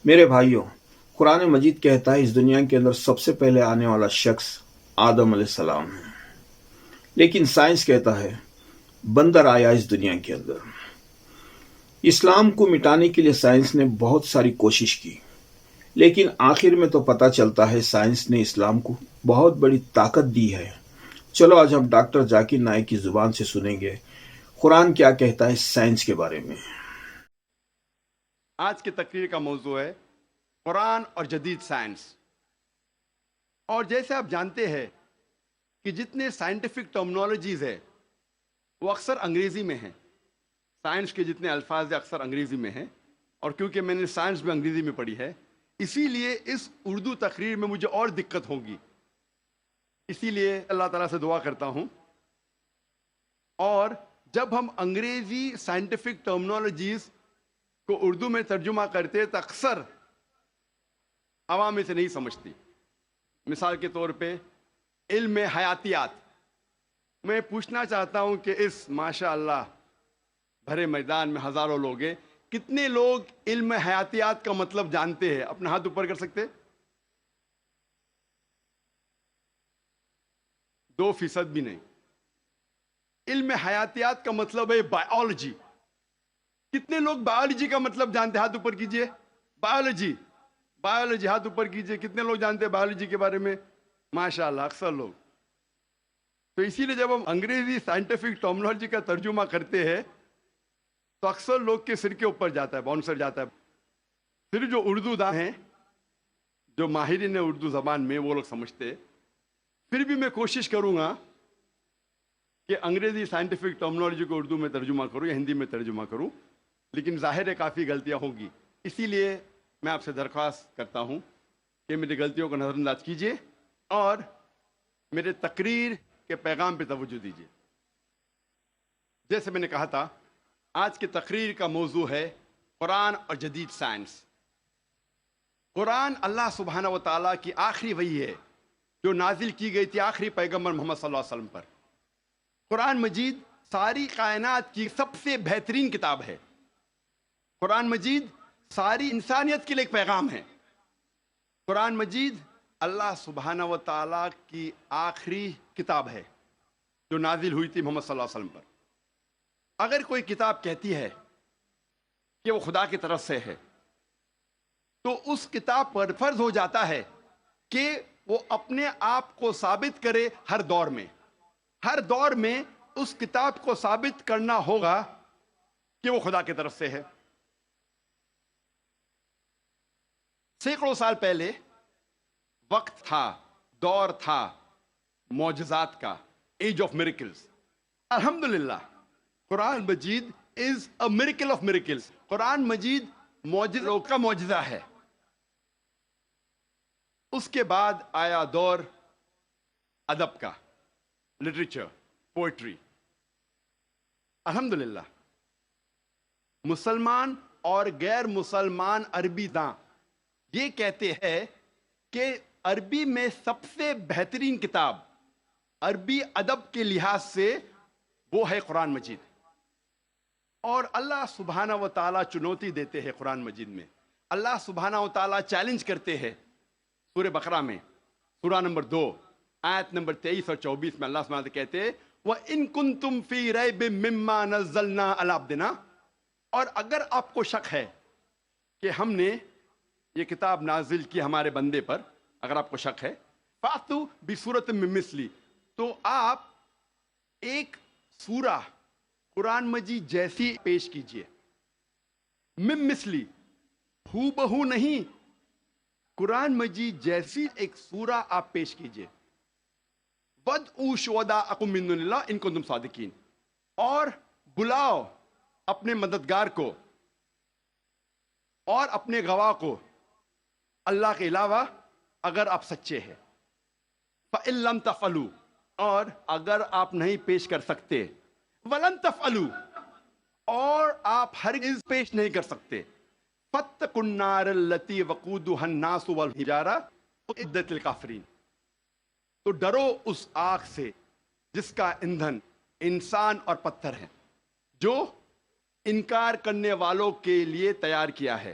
میرے بھائیوں، قرآن مجید کہتا ہے اس دنیا کے اندر سب سے پہلے آنے والا شخص آدم علیہ السلام ہے، لیکن سائنس کہتا ہے بندر آیا اس دنیا کے اندر۔ اسلام کو مٹانے کے لیے سائنس نے بہت ساری کوشش کی، لیکن آخر میں تو پتہ چلتا ہے سائنس نے اسلام کو بہت بڑی طاقت دی ہے۔ چلو آج ہم ڈاکٹر ذاکر نائک کی زبان سے سنیں گے قرآن کیا کہتا ہے سائنس کے بارے میں۔ آج کی تقریر کا موضوع ہے قرآن اور جدید سائنس۔ اور جیسے آپ جانتے ہیں کہ جتنے سائنٹیفک ٹرمنالوجیز ہے وہ اکثر انگریزی میں ہیں۔ سائنس کے جتنے الفاظ ہیں اکثر انگریزی میں ہیں، اور کیونکہ میں نے سائنس بھی انگریزی میں پڑھی ہے اسی لیے اس اردو تقریر میں مجھے اور دقت ہوگی۔ اسی لیے اللہ تعالیٰ سے دعا کرتا ہوں، اور جب ہم انگریزی سائنٹیفک ٹرمنالوجیز کو اردو میں ترجمہ کرتے تو اکثر عوام اسے نہیں سمجھتی۔ مثال کے طور پہ علم حیاتیات، میں پوچھنا چاہتا ہوں کہ اس ماشاء اللہ بھرے میدان میں ہزاروں لوگ ہیں، کتنے لوگ علم حیاتیات کا مطلب جانتے ہیں؟ اپنا ہاتھ اوپر کر سکتے؟ 2% بھی نہیں۔ علم حیاتیات کا مطلب ہے بائیولوجی۔ کتنے لوگ بائیولوجی کا مطلب جانتے ہیں؟ ہاتھ اوپر کیجئے۔ بائیولوجی، بائیولوجی ہاتھ اوپر کیجئے۔ کتنے لوگ جانتے ہیں بائیولوجی کے بارے میں؟ ماشاءاللہ اکثر لوگ۔ تو اسی لیے جب ہم انگریزی سائنٹیفک ٹرمنالوجی کا ترجمہ کرتے ہیں تو اکثر لوگ کے سر کے اوپر جاتا ہے، باؤنسر جاتا ہے۔ پھر جو اردو داں ہیں، جو ماہرین اردو زبان میں، وہ لوگ سمجھتے ہیں۔ پھر بھی میں کوشش کروں گا کہ انگریزی سائنٹیفک ٹرمنالوجی کو اردو میں ترجمہ کروں یا ہندی میں ترجمہ کروں، لیکن ظاہر ہے کافی غلطیاں ہوگی۔ اسی لیے میں آپ سے درخواست کرتا ہوں کہ میری غلطیوں کو نظر انداز کیجیے اور میرے تقریر کے پیغام پہ توجہ دیجیے۔ جیسے میں نے کہا تھا، آج کی تقریر کا موضوع ہے قرآن اور جدید سائنس۔ قرآن اللہ سبحانہ و تعالیٰ کی آخری وحی ہے جو نازل کی گئی تھی آخری پیغمبر محمد صلی اللہ علیہ وسلم پر۔ قرآن مجید ساری کائنات کی سب سے بہترین کتاب ہے۔ قرآن مجید ساری انسانیت کے لیے ایک پیغام ہے۔ قرآن مجید اللہ سبحانہ و تعالیٰ کی آخری کتاب ہے جو نازل ہوئی تھی محمد صلی اللہ علیہ وسلم پر۔ اگر کوئی کتاب کہتی ہے کہ وہ خدا کی طرف سے ہے تو اس کتاب پر فرض ہو جاتا ہے کہ وہ اپنے آپ کو ثابت کرے ہر دور میں۔ ہر دور میں اس کتاب کو ثابت کرنا ہوگا کہ وہ خدا کی طرف سے ہے۔ سینکڑوں سال پہلے وقت تھا، دور تھا معجزات کا، ایج آف میریکلز۔ الحمدللہ Quran Majeed is a miracle of miracles. Quran Majeed معجزوں کا معجزہ ہے۔ اس کے بعد آیا دور ادب کا، لٹریچر، پوئٹری۔ الحمدللہ مسلمان اور غیر مسلمان عربی داں یہ کہتے ہیں کہ عربی میں سب سے بہترین کتاب عربی ادب کے لحاظ سے وہ ہے قرآن مجید۔ اور اللہ سبحانہ و تعالیٰ چنوتی دیتے ہیں قرآن مجید میں۔ اللہ سبحانہ و تعالیٰ چیلنج کرتے ہیں سورہ بقرہ میں، سورہ نمبر 2 آیت نمبر 23 اور 24 میں۔ اللہ سبحانہ و تعالیٰ کہتے ہیں وَإِن كُنتُمْ فِي رَيْبٍ مِّمَّا نَزَّلْنَا عَلَىٰ عَبْدِنَا، اور اگر آپ کو شک ہے کہ ہم نے یہ کتاب نازل کی ہمارے بندے پر، اگر آپ کو شک ہے، فَأْتُوا بِسُورَةٍ مِّن مِّثْلِهِ، تو آپ ایک سورہ قرآن مجید جیسی پیش کیجئے۔ مِن مثلی، ہو بہو نہیں، قرآن مجید جیسی ایک سورہ آپ پیش کیجئے۔ وَادْعُوا شُهَدَاءَكُم مِّن دُونِ اللَّهِ إِن كُنتُمْ صَادِقِينَ، اور بلاؤ اپنے مددگار کو اور اپنے گواہ کو اللہ کے علاوہ اگر آپ سچے ہیں۔ فَإِن لَّمْ تَفْعَلُوا، اور اگر آپ نہیں پیش کر سکتے، وَلَن تَفْعَلُوا، اور آپ ہرگز پیش نہیں کر سکتے، فَاتَّقُوا النَّارَ الَّتِي وَقُودُهَا النَّاسُ وَالْحِجَارَةُ أُعِدَّتْ لِلْكَافِرِينَ، تو ڈرو اس آگ سے جس کا ایندھن انسان اور پتھر ہے، جو انکار کرنے والوں کے لیے تیار کیا ہے۔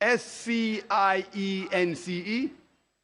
SCIENCE,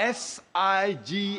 SIGNS।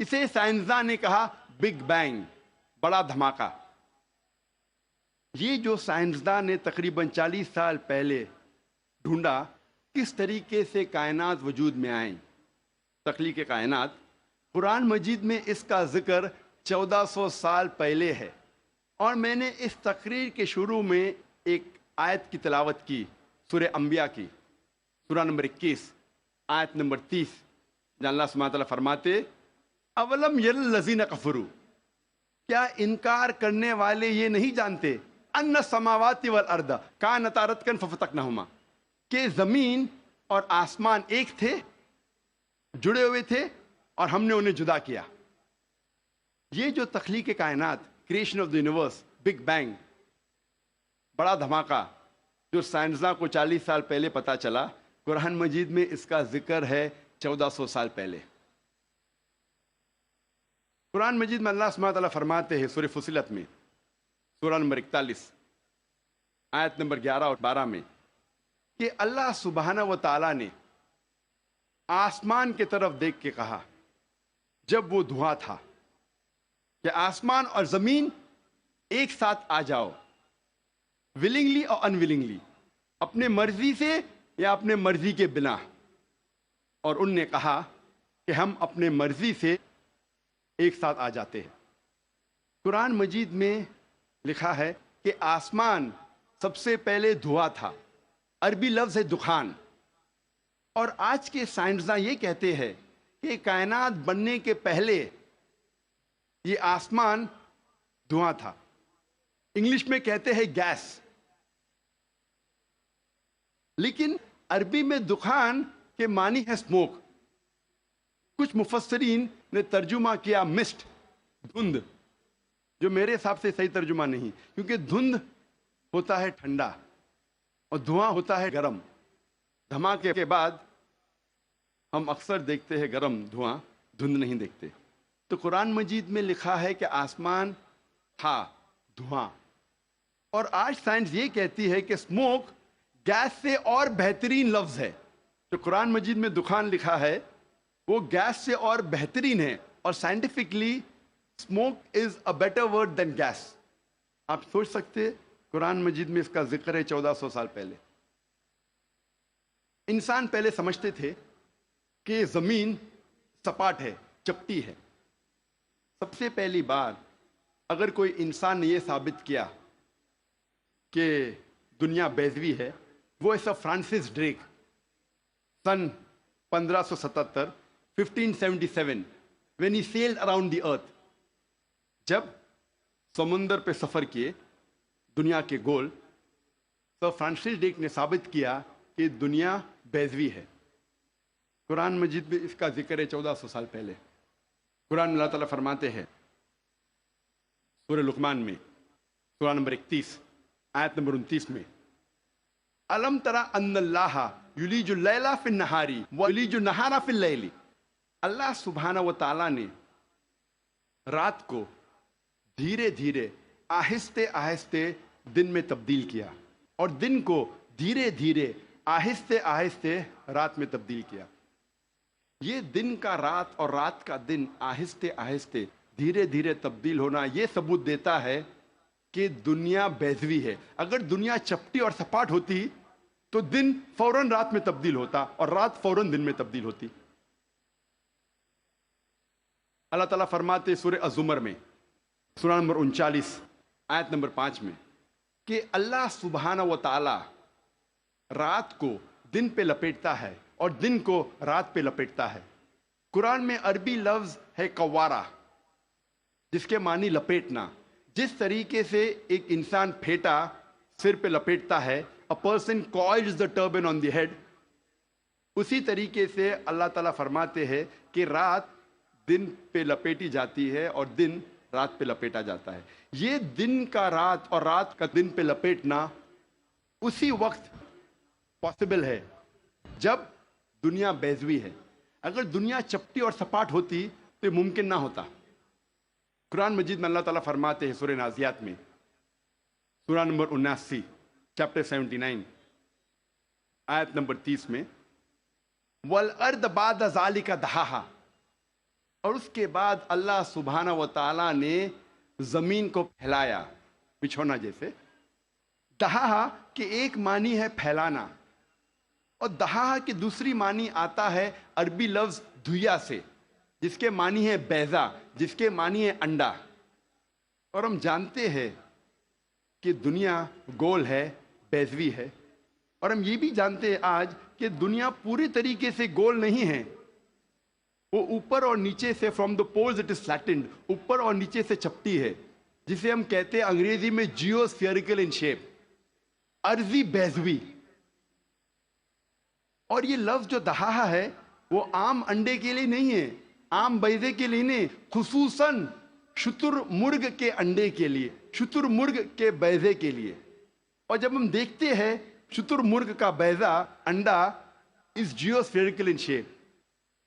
اسے سائنسداں نے کہا بگ بینگ، بڑا دھماکہ۔ یہ جو سائنسداں نے تقریباً 40 سال پہلے ڈھونڈا کس طریقے سے کائنات وجود میں آئیں، تخلیق کائنات، قرآن مجید میں اس کا ذکر 1400 سال پہلے ہے۔ اور میں نے اس تقریر کے شروع میں ایک آیت کی تلاوت کی، سورہ انبیاء کی، سورہ نمبر 21 آیت نمبر 30، جہاں اللہ سبحانہ تعالیٰ فرماتے اولم یر الذین کفروا، کیا انکار کرنے والے یہ نہیں جانتے ان السماوات والارض کانتا رتقا ففتقناہما، کہ زمین اور آسمان ایک تھے، جڑے ہوئے تھے، اور ہم نے انہیں جدا کیا۔ یہ جو تخلیق کائنات، creation of the universe, big bang, بڑا دھماکہ، جو سائنسداں کو 40 سال پہلے پتا چلا، قرآن مجید میں اس کا ذکر ہے 1400 سال پہلے۔ قرآن مجید میں اللہ سبحانہ تعالیٰ فرماتے ہیں سورہ فصلت میں، سورہ نمبر 41 آیت نمبر 11 اور 12 میں، کہ اللہ سبحانہ و تعالیٰ نے آسمان کی طرف دیکھ کے کہا جب وہ دھواں تھا کہ آسمان اور زمین ایک ساتھ آ جاؤ، ولنگلی اور انولنگلی، اپنے مرضی سے یا اپنے مرضی کے بنا۔ اور ان نے کہا کہ ہم اپنے مرضی سے ایک ساتھ آ جاتے ہیں۔ قرآن مجید میں لکھا ہے کہ آسمان سب سے پہلے دھواں تھا، عربی لفظ ہے دخان۔ اور آج کے سائنسداں یہ کہتے ہیں کہ کائنات بننے کے پہلے یہ آسمان دھواں تھا، انگلش میں کہتے ہیں گیس۔ لیکن عربی میں دخان کے معنی ہے اسموک۔ کچھ مفسرین نے ترجمہ کیا مسٹ، دھند، جو میرے حساب سے صحیح ترجمہ نہیں، کیونکہ دھند ہوتا ہے ٹھنڈا اور دھواں ہوتا ہے گرم۔ دھماکے کے بعد ہم اکثر دیکھتے ہیں گرم دھواں، دھند نہیں دیکھتے۔ تو قرآن مجید میں لکھا ہے کہ آسمان تھا دھواں، اور آج سائنس یہ کہتی ہے کہ اسموک گیس سے اور بہترین لفظ ہے۔ جو قرآن مجید میں دخان لکھا ہے وہ گیس سے اور بہترین ہے، اور scientifically smoke is a better word than gas. آپ سوچ سکتے قرآن مجید میں اس کا ذکر ہے 1400 سال پہلے۔ انسان پہلے سمجھتے تھے کہ زمین سپاٹ ہے، چپٹی ہے۔ سب سے پہلی بار اگر کوئی انسان نے یہ ثابت کیا کہ دنیا بیضوی ہے، وہ ہے سر Francis Drake, sun 1577 1577 when he sailed around the earth۔ جب سمندر پہ سفر کیے دنیا کے گول، سر فرانسس ڈریک نے ثابت کیا کہ دنیا بیضوی ہے۔ قرآن مجید میں اس کا ذکر ہے 1400 سال پہلے۔ قرآن اللہ تعالیٰ فرماتے ہیں سورہ لقمان میں، سورہ نمبر 31 آیت نمبر 29 میں، الم ترى ان اللہ یلیج اللیل فی النہار ویلیج النہار فی اللیل۔ اللہ سبحانہ و تعالیٰ نے رات کو دھیرے دھیرے، آہستہ آہستہ دن میں تبدیل کیا، اور دن کو دھیرے دھیرے، آہستہ آہستہ رات میں تبدیل کیا۔ یہ دن کا رات اور رات کا دن آہستہ آہستہ دھیرے دھیرے تبدیل ہونا یہ ثبوت دیتا ہے کہ دنیا بیضوی ہے۔ اگر دنیا چپٹی اور سپاٹ ہوتی تو دن فوراً رات میں تبدیل ہوتا اور رات فوراً دن میں تبدیل ہوتی۔ اللہ تعالیٰ فرماتے سورہ الزمر میں، سورہ نمبر 39 آیت نمبر 5 میں، کہ اللہ سبحانہ و تعالی رات کو دن پہ لپیٹتا ہے اور دن کو رات پہ لپیٹتا ہے۔ قرآن میں عربی لفظ ہے قوارہ، جس کے معنی لپیٹنا۔ جس طریقے سے ایک انسان پھیٹا سر پہ لپیٹتا ہے، a person coils the turban on the head، اسی طریقے سے اللہ تعالیٰ فرماتے ہیں کہ رات دن پہ لپیٹی جاتی ہے اور دن رات پہ لپیٹا جاتا ہے۔ یہ دن کا رات اور رات کا دن پہ لپیٹنا اسی وقت پاسبل ہے جب دنیا بیضوی ہے۔ اگر دنیا چپٹی اور سپاٹ ہوتی تو یہ ممکن نہ ہوتا۔ قرآن مجید میں اللہ تعالیٰ فرماتے ہیں سورہ نازیات میں، سورہ نمبر 79 چیپٹر 79 آیت نمبر 30 میں، وَالْأَرْضَ بَعْدَ ذَلِكَ دَحَاهَا، اور اس کے بعد اللہ سبحانہ و تعالیٰ نے زمین کو پھیلایا بچھونا جیسے. دہا کہ ایک معنی ہے پھیلانا، اور دہا کی دوسری معنی آتا ہے عربی لفظ دھویا سے، جس کے معنی ہے بیضا، جس کے معنی ہے انڈا. اور ہم جانتے ہیں کہ دنیا گول ہے، بیضوی ہے. اور ہم یہ بھی جانتے ہیں آج کہ دنیا پوری طریقے سے گول نہیں ہے، وہ اوپر اور نیچے سے from the poles it is flattened, اوپر اور نیچے سے چپٹی ہے، جسے ہم کہتے ہیں انگریزی میں جیو اسفیئریکل ان شیپ، ارضی بیضوی. اور یہ لفظ جو دہا ہے وہ عام انڈے کے لیے نہیں ہے، عام بیضے کے لیے نہیں، خصوصاً شتر مرغ کے انڈے کے لیے، شتر مرغ کے بیضے کے لیے. اور جب ہم دیکھتے ہیں شتر مرغ کا بیضا انڈا اس جیو اسفیئریکل ان شیپ،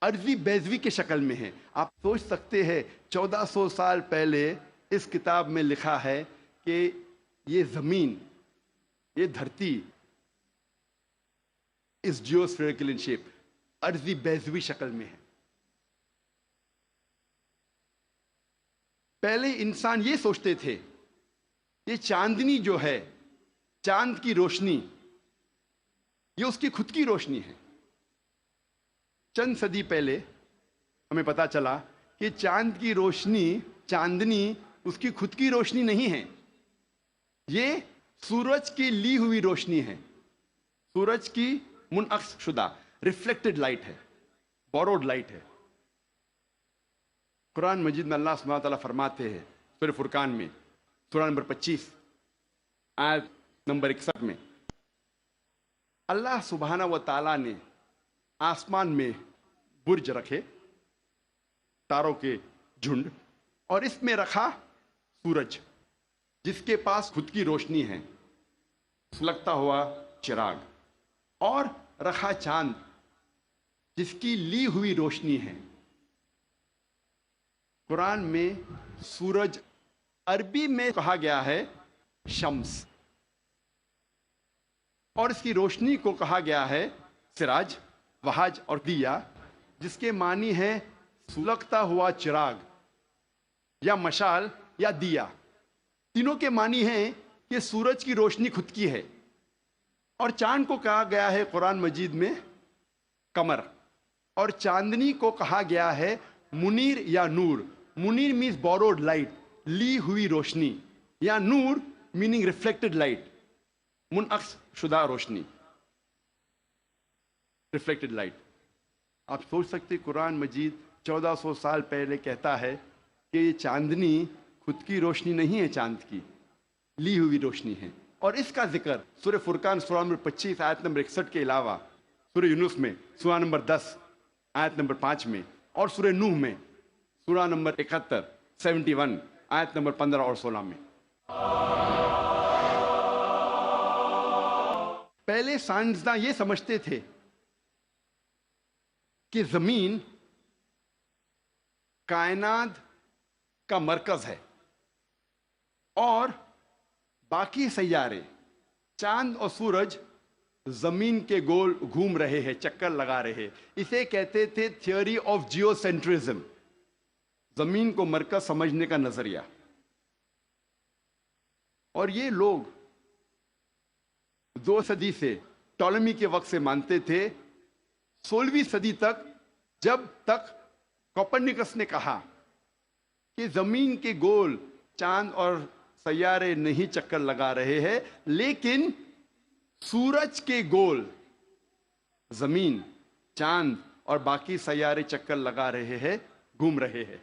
ارضی بیضوی کے شکل میں ہے. آپ سوچ سکتے ہیں 1400 سال پہلے اس کتاب میں لکھا ہے کہ یہ زمین، یہ دھرتی اس جیو اسفیئریکل ان شیپ، ارضی بیضوی شکل میں ہے. پہلے انسان یہ سوچتے تھے یہ چاندنی جو ہے، چاند کی روشنی، یہ اس کی خود کی روشنی ہے. چند صدی پہلے ہمیں پتا چلا کہ چاند کی روشنی، چاندنی اس کی خود کی روشنی نہیں ہے، یہ سورج کی لی ہوئی روشنی ہے، سورج کی منعکس شدہ ریفلیکٹڈ لائٹ ہے، بوروڈ لائٹ ہے. قرآن مجید میں اللہ سبحانہ تعالیٰ فرماتے ہیں سورہ فرقان میں، سورہ نمبر 25 آیت نمبر 61 میں، اللہ سبحانہ و تعالیٰ نے آسمان میں برج رکھے، تاروں کے جھنڈ، اور اس میں رکھا سورج جس کے پاس خود کی روشنی ہے، سلگتا ہوا چراغ، اور رکھا چاند جس کی لی ہوئی روشنی ہے. قرآن میں سورج عربی میں کہا گیا ہے شمس، اور اس کی روشنی کو کہا گیا ہے سراج، وہاج اور دیا، جس کے معنی ہے سلگتا ہوا چراغ یا مشال یا دیا. تینوں کے معنی ہیں کہ سورج کی روشنی خود کی ہے. اور چاند کو کہا گیا ہے قرآن مجید میں قمر، اور چاندنی کو کہا گیا ہے منیر یا نور. منیر مینز بوروڈ لائٹ، لی ہوئی روشنی، یا نور میننگ ریفلیکٹڈ لائٹ، منعکس شدہ روشنی، ریفلیکٹڈ لائٹ. آپ سوچ سکتے قرآن مجید 1400 سال پہلے کہتا ہے کہ یہ چاندنی خود کی روشنی نہیں ہے، چاند کی لی ہوئی روشنی ہے. اور اس کا ذکر سورہ فرقان سورہ نمبر 25 آیت نمبر 61 کے علاوہ سورہ یونس میں سورہ نمبر 10 آیت نمبر 5 میں، اور سورہ نوح میں سورہ نمبر 71 71 آیت نمبر 15 اور 16 میں. پہلے سائنسداں یہ سمجھتے تھے کہ زمین کائنات کا مرکز ہے اور باقی سیارے، چاند اور سورج زمین کے گول گھوم رہے ہیں، چکر لگا رہے. اسے کہتے تھے تھیوری آف جیو سینٹرزم، زمین کو مرکز سمجھنے کا نظریہ. اور یہ لوگ 2 صدی سے، ٹولمی کے وقت سے مانتے تھے. 16ویں صدی تک، جب تک کوپرنیکس نے کہا کہ زمین کے گول چاند اور سیارے نہیں چکر لگا رہے ہیں، لیکن سورج کے گول زمین، چاند اور باقی سیارے چکر لگا رہے ہیں، گھوم رہے ہیں.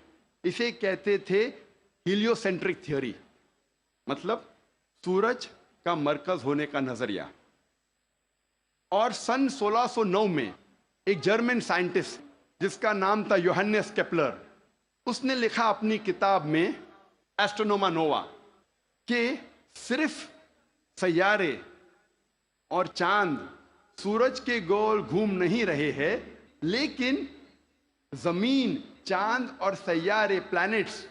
اسے کہتے تھے ہیلیو سینٹرک تھیوری، مطلب سورج کا مرکز ہونے کا نظریہ. اور سن 1609 میں ایک جرمن سائنٹسٹ جس کا نام تھا یوہنس کیپلر، اس نے لکھا اپنی کتاب میں ایسٹرونوما نووا کہ صرف سیارے اور چاند سورج کے گول گھوم نہیں رہے ہیں، لیکن زمین، چاند اور سیارے، پلانٹس،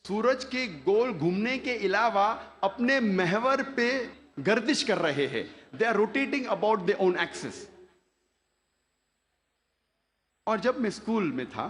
سورج کے گول گھومنے کے علاوہ اپنے محور پہ گردش کر رہے ہیں. They are rotating about their own axis. اور جب میں اسکول میں تھا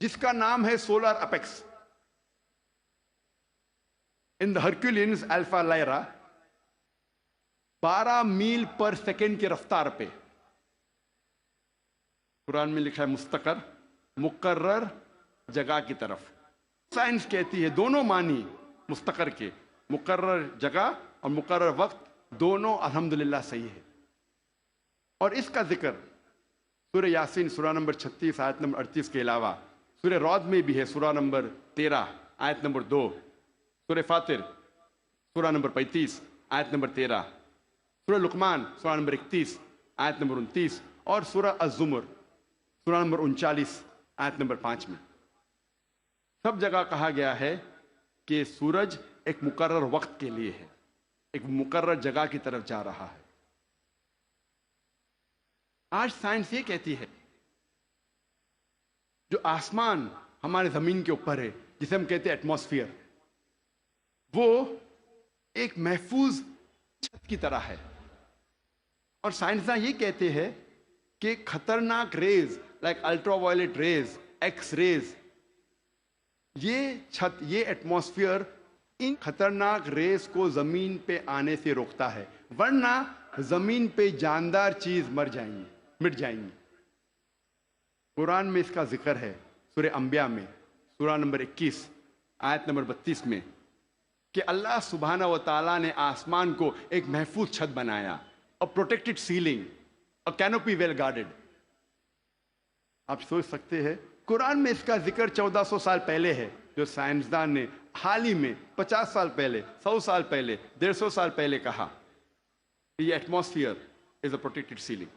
جس کا نام ہے سولار اپیکس. ان دا ہرکولینز الفا لائرا 12 میل پر سیکنڈ کی رفتار پہ. قرآن میں لکھا ہے مستقر، مقرر جگہ کی طرف. سائنس کہتی ہے دونوں معنی مستقر کے، مقرر جگہ اور مقرر وقت، دونوں الحمدللہ صحیح ہے. اور اس کا ذکر سورہ یاسین سورہ نمبر 36 آیت نمبر 38 کے علاوہ سورہ رعد میں بھی ہے، سورہ نمبر 13 آیت نمبر 2، سورہ فاطر سورہ نمبر 35 آیت نمبر 13، سورہ لقمان سورہ نمبر 31 آیت نمبر 29، اور سورہ الزمر سورہ نمبر 39 آیت نمبر 5 میں. سب جگہ کہا گیا ہے کہ سورج ایک مقرر وقت کے لیے ہے، ایک مقرر جگہ کی طرف جا رہا ہے. آج سائنس یہ کہتی ہے جو آسمان ہمارے زمین کے اوپر ہے، جسے ہم کہتے ہیں ایٹماسفیئر، وہ ایک محفوظ چھت کی طرح ہے. اور سائنسداں یہ کہتے ہیں کہ خطرناک rays like ultra violet rays, X rays, یہ چھت، یہ ایٹماسفیئر ان خطرناک ریز کو زمین پہ آنے سے روکتا ہے، ورنہ زمین پہ جاندار چیز مٹ جائیں گی. قرآن میں اس کا ذکر ہے سورہ انبیاء میں سورہ نمبر 21 آیت نمبر 32 میں کہ اللہ سبحانہ و تعالیٰ نے آسمان کو ایک محفوظ چھت بنایا، a protected ceiling, a canopy well guarded. آپ سوچ سکتے ہیں قرآن میں اس کا ذکر 1400 سال پہلے ہے، جو سائنسدان نے حال ہی میں 50 سال پہلے، 100 سال پہلے، 150 سال پہلے کہا کہ یہ ایٹماسفیئر از اے پروٹیکٹڈ سیلنگ.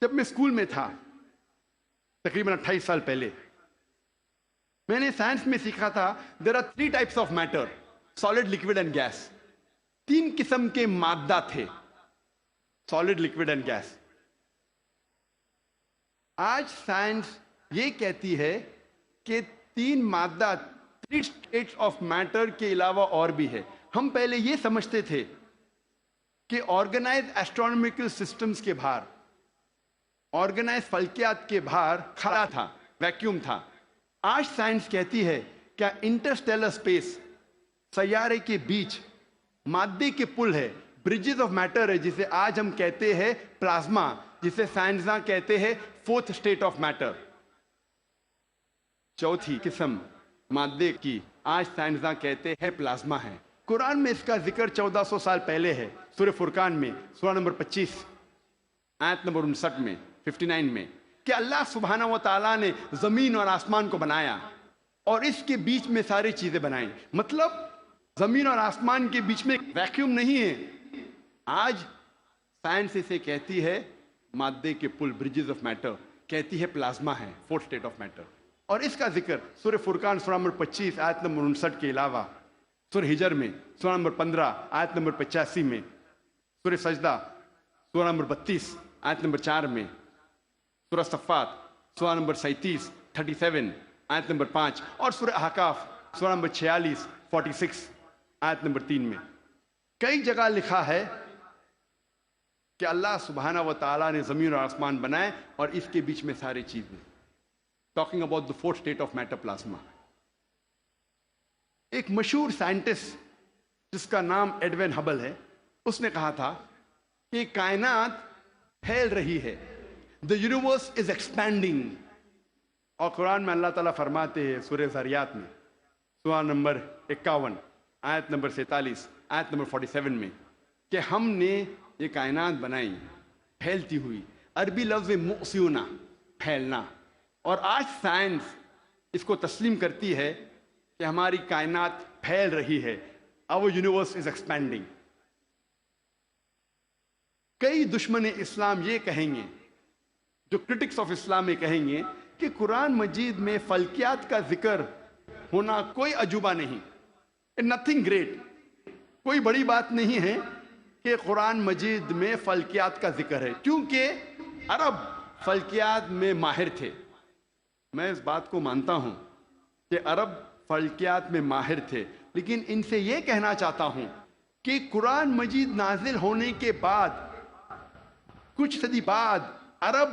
جب میں اسکول میں تھا تقریباً 28 سال پہلے، میں نے سائنس میں سیکھا تھا there are 3 types of matter, solid, liquid and gas. 3 قسم کے مادہ تھے، سالڈ، لکوڈ اینڈ گیس. آج سائنس یہ کہتی ہے کہ 3 مادہ، 3 اسٹیٹس آف میٹر کے علاوہ اور بھی ہے. ہم پہلے یہ سمجھتے تھے کہ آرگنائز ایسٹرونومیکل سسٹمز کے باہر، آرگنائز فلکیات کے باہر خلا تھا، ویکیوم تھا. آج سائنس کہتی ہے کیا انٹرسٹیلر اسپیس، سیارے کے بیچ مادے کے پل ہے، برجز آف میٹر ہے، جسے آج ہم کہتے ہیں پلازما، جسے سائنسداں کہتے ہیں 4th اسٹیٹ آف میٹر. 4تھی قسم مادے کی آج سائنسداں کہتے ہیں پلازما ہے. قرآن میں اس کا ذکر 1400 سال پہلے ہے، سورہ فرقان میں سورہ نمبر 25 آیت نمبر 59 میں 59 میں کہ اللہ سبحانہ و تعالیٰ نے زمین اور آسمان کو بنایا اور اس کے بیچ میں ساری چیزیں بنائیں. مطلب زمین اور آسمان کے بیچ میں ویکیوم نہیں ہے. آج سائنس اسے کہتی ہے مادے کے پل، برجز آف میٹر، کہتی ہے پلازما ہے، 4th اسٹیٹ آف میٹر. اور اس کا ذکر سورہ فرقان سورہ نمبر 25 آیت نمبر 59 کے علاوہ سورہ ہجر میں سورہ نمبر 15 آیت نمبر 85 میں، سورہ سجدہ سورہ نمبر 32 آیت نمبر 4 میں، سورہ صفات سورہ نمبر 37 آیت نمبر 5، اور سورہ احقاف سورہ نمبر 46 آیت نمبر 3 میں کئی جگہ لکھا ہے کہ اللہ سبحانہ و تعالیٰ نے زمین اور آسمان بنائے اور اس کے بیچ میں ساری چیزیں. Talking about the 4th state of matter, plasma. ایک مشہور سائنٹسٹ جس کا نام ایڈوین ہبل ہے، اس نے کہا تھا کہ کائنات پھیل رہی ہے، دا یونیورس از ایکسپینڈنگ. اور قرآن میں اللہ تعالیٰ فرماتے ہیں سورہ ذریات میں سورہ نمبر 51 آیت نمبر 47 آیت نمبر 47 میں کہ ہم نے یہ کائنات بنائی پھیلتی ہوئی. عربی لفظ مؤسیونا، پھیلنا. اور آج سائنس اس کو تسلیم کرتی ہے کہ ہماری کائنات پھیل رہی ہے، our universe is expanding. کئی دشمن اسلام یہ کہیں گے، جو کرٹکس آف اسلام یہ کہیں گے کہ قرآن مجید میں فلکیات کا ذکر ہونا کوئی عجوبہ نہیں، nothing great، کوئی بڑی بات نہیں ہے کہ قرآن مجید میں فلکیات کا ذکر ہے، کیونکہ عرب فلکیات میں ماہر تھے. میں اس بات کو مانتا ہوں کہ عرب فلکیات میں ماہر تھے، لیکن ان سے یہ کہنا چاہتا ہوں کہ قرآن مجید نازل ہونے کے بعد کچھ صدی بعد عرب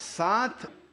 7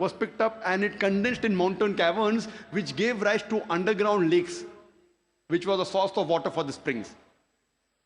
was picked up and it condensed in mountain caverns which gave rise to underground lakes which was a source of water for the springs.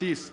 30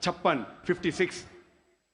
56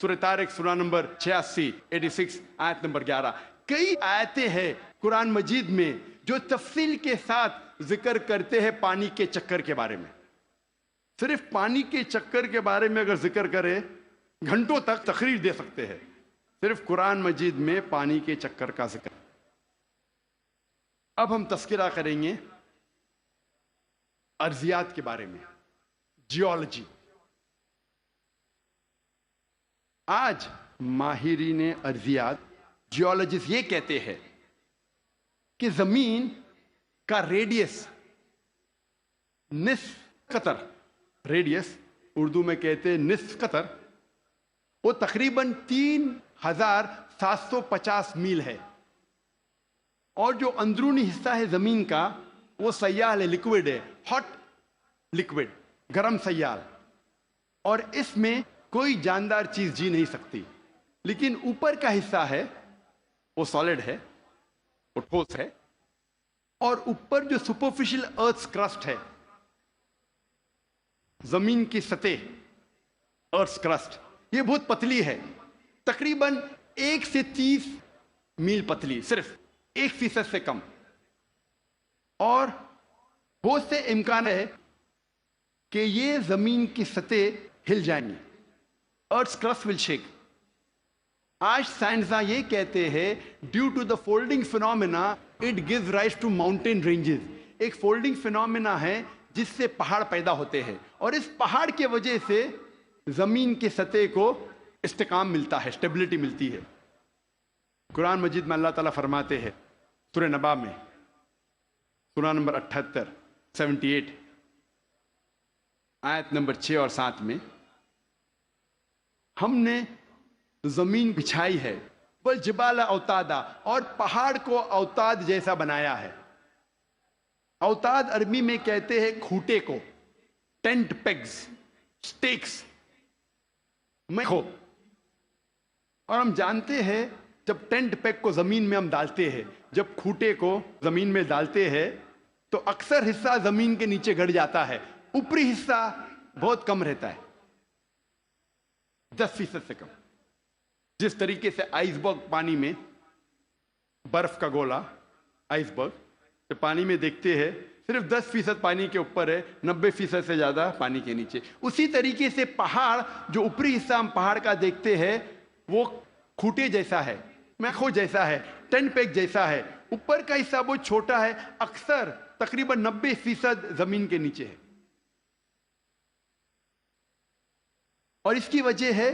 سورہ طارق سورہ نمبر 86 86 آیت نمبر 11. کئی آیتیں ہیں قرآن مجید میں جو تفصیل کے ساتھ ذکر کرتے ہیں پانی کے چکر کے بارے میں. صرف پانی کے چکر کے بارے میں اگر ذکر کرے گھنٹوں تک تقریر دے سکتے ہیں. صرف قرآن مجید میں پانی کے چکر کا ذکر. اب ہم تذکرہ کریں گے ارضیات کے بارے میں، جیولوجی. آج ماہرین ارضیات جیولوجسٹ یہ کہتے ہیں کہ زمین کا ریڈیس نصف قطر، ریڈیس اردو میں کہتے ہیں نصف قطر، وہ تقریباً 3750 میل ہے. اور جو اندرونی حصہ ہے زمین کا وہ سیال ہے، لکوڈ ہے، ہاٹ لکوڈ، گرم سیال. اور اس میں کوئی جاندار چیز جی نہیں سکتی. لیکن اوپر کا حصہ ہے وہ سالڈ ہے، وہ ٹھوس ہے. اور اوپر جو سپرفیشل ارتھ کرسٹ ہے، زمین کی سطح، ارتھ کرسٹ، یہ بہت پتلی ہے، تقریباً 1 سے 30 میل پتلی، صرف 1% سے کم. اور بہت سے امکان ہے کہ یہ زمین کی سطح ہل جائیں گی، ارتھ کرسٹ ول شیک. آج سائنسداں یہ کہتے ہیں due to the folding phenomena it gives rise to mountain ranges. ایک فولڈنگ فینومینا ہے جس سے پہاڑ پیدا ہوتے ہیں، اور اس پہاڑ کی وجہ سے زمین کی سطح کو استحکام ملتا ہے، اسٹیبلٹی ملتی ہے. قرآن مجید میں اللہ تعالیٰ فرماتے ہیں سورہ نبا میں سورہ نمبر 78 78 آیت نمبر 6 اور 7 میں، ہم نے زمین بچھائی ہے والجبال اوتادا، اور پہاڑ کو اوتاد جیسا بنایا ہے. اوتاد عربی میں کہتے ہیں کھوٹے کو، ٹینٹ پیگز، سٹیکس میں ہو. اور ہم جانتے ہیں جب ٹینٹ پیگ کو زمین میں ہم ڈالتے ہیں، جب کھوٹے کو زمین میں ڈالتے ہیں تو اکثر حصہ زمین کے نیچے گڑ جاتا ہے، اوپری حصہ بہت کم رہتا ہے، 10% سے کم. جس طریقے سے آئس برگ پانی میں، برف کا گولا آئس برگ جو پانی میں دیکھتے ہیں صرف 10% پانی کے اوپر ہے، 90% سے زیادہ پانی کے نیچے. اسی طریقے سے پہاڑ، جو اوپری حصہ ہم پہاڑ کا دیکھتے ہیں وہ کھوٹے جیسا ہے، میخو جیسا ہے، ٹینٹ پیگ جیسا ہے. اوپر کا حصہ بہت چھوٹا ہے، اکثر تقریباً 90% زمین کے نیچے ہے. اور اس کی وجہ ہے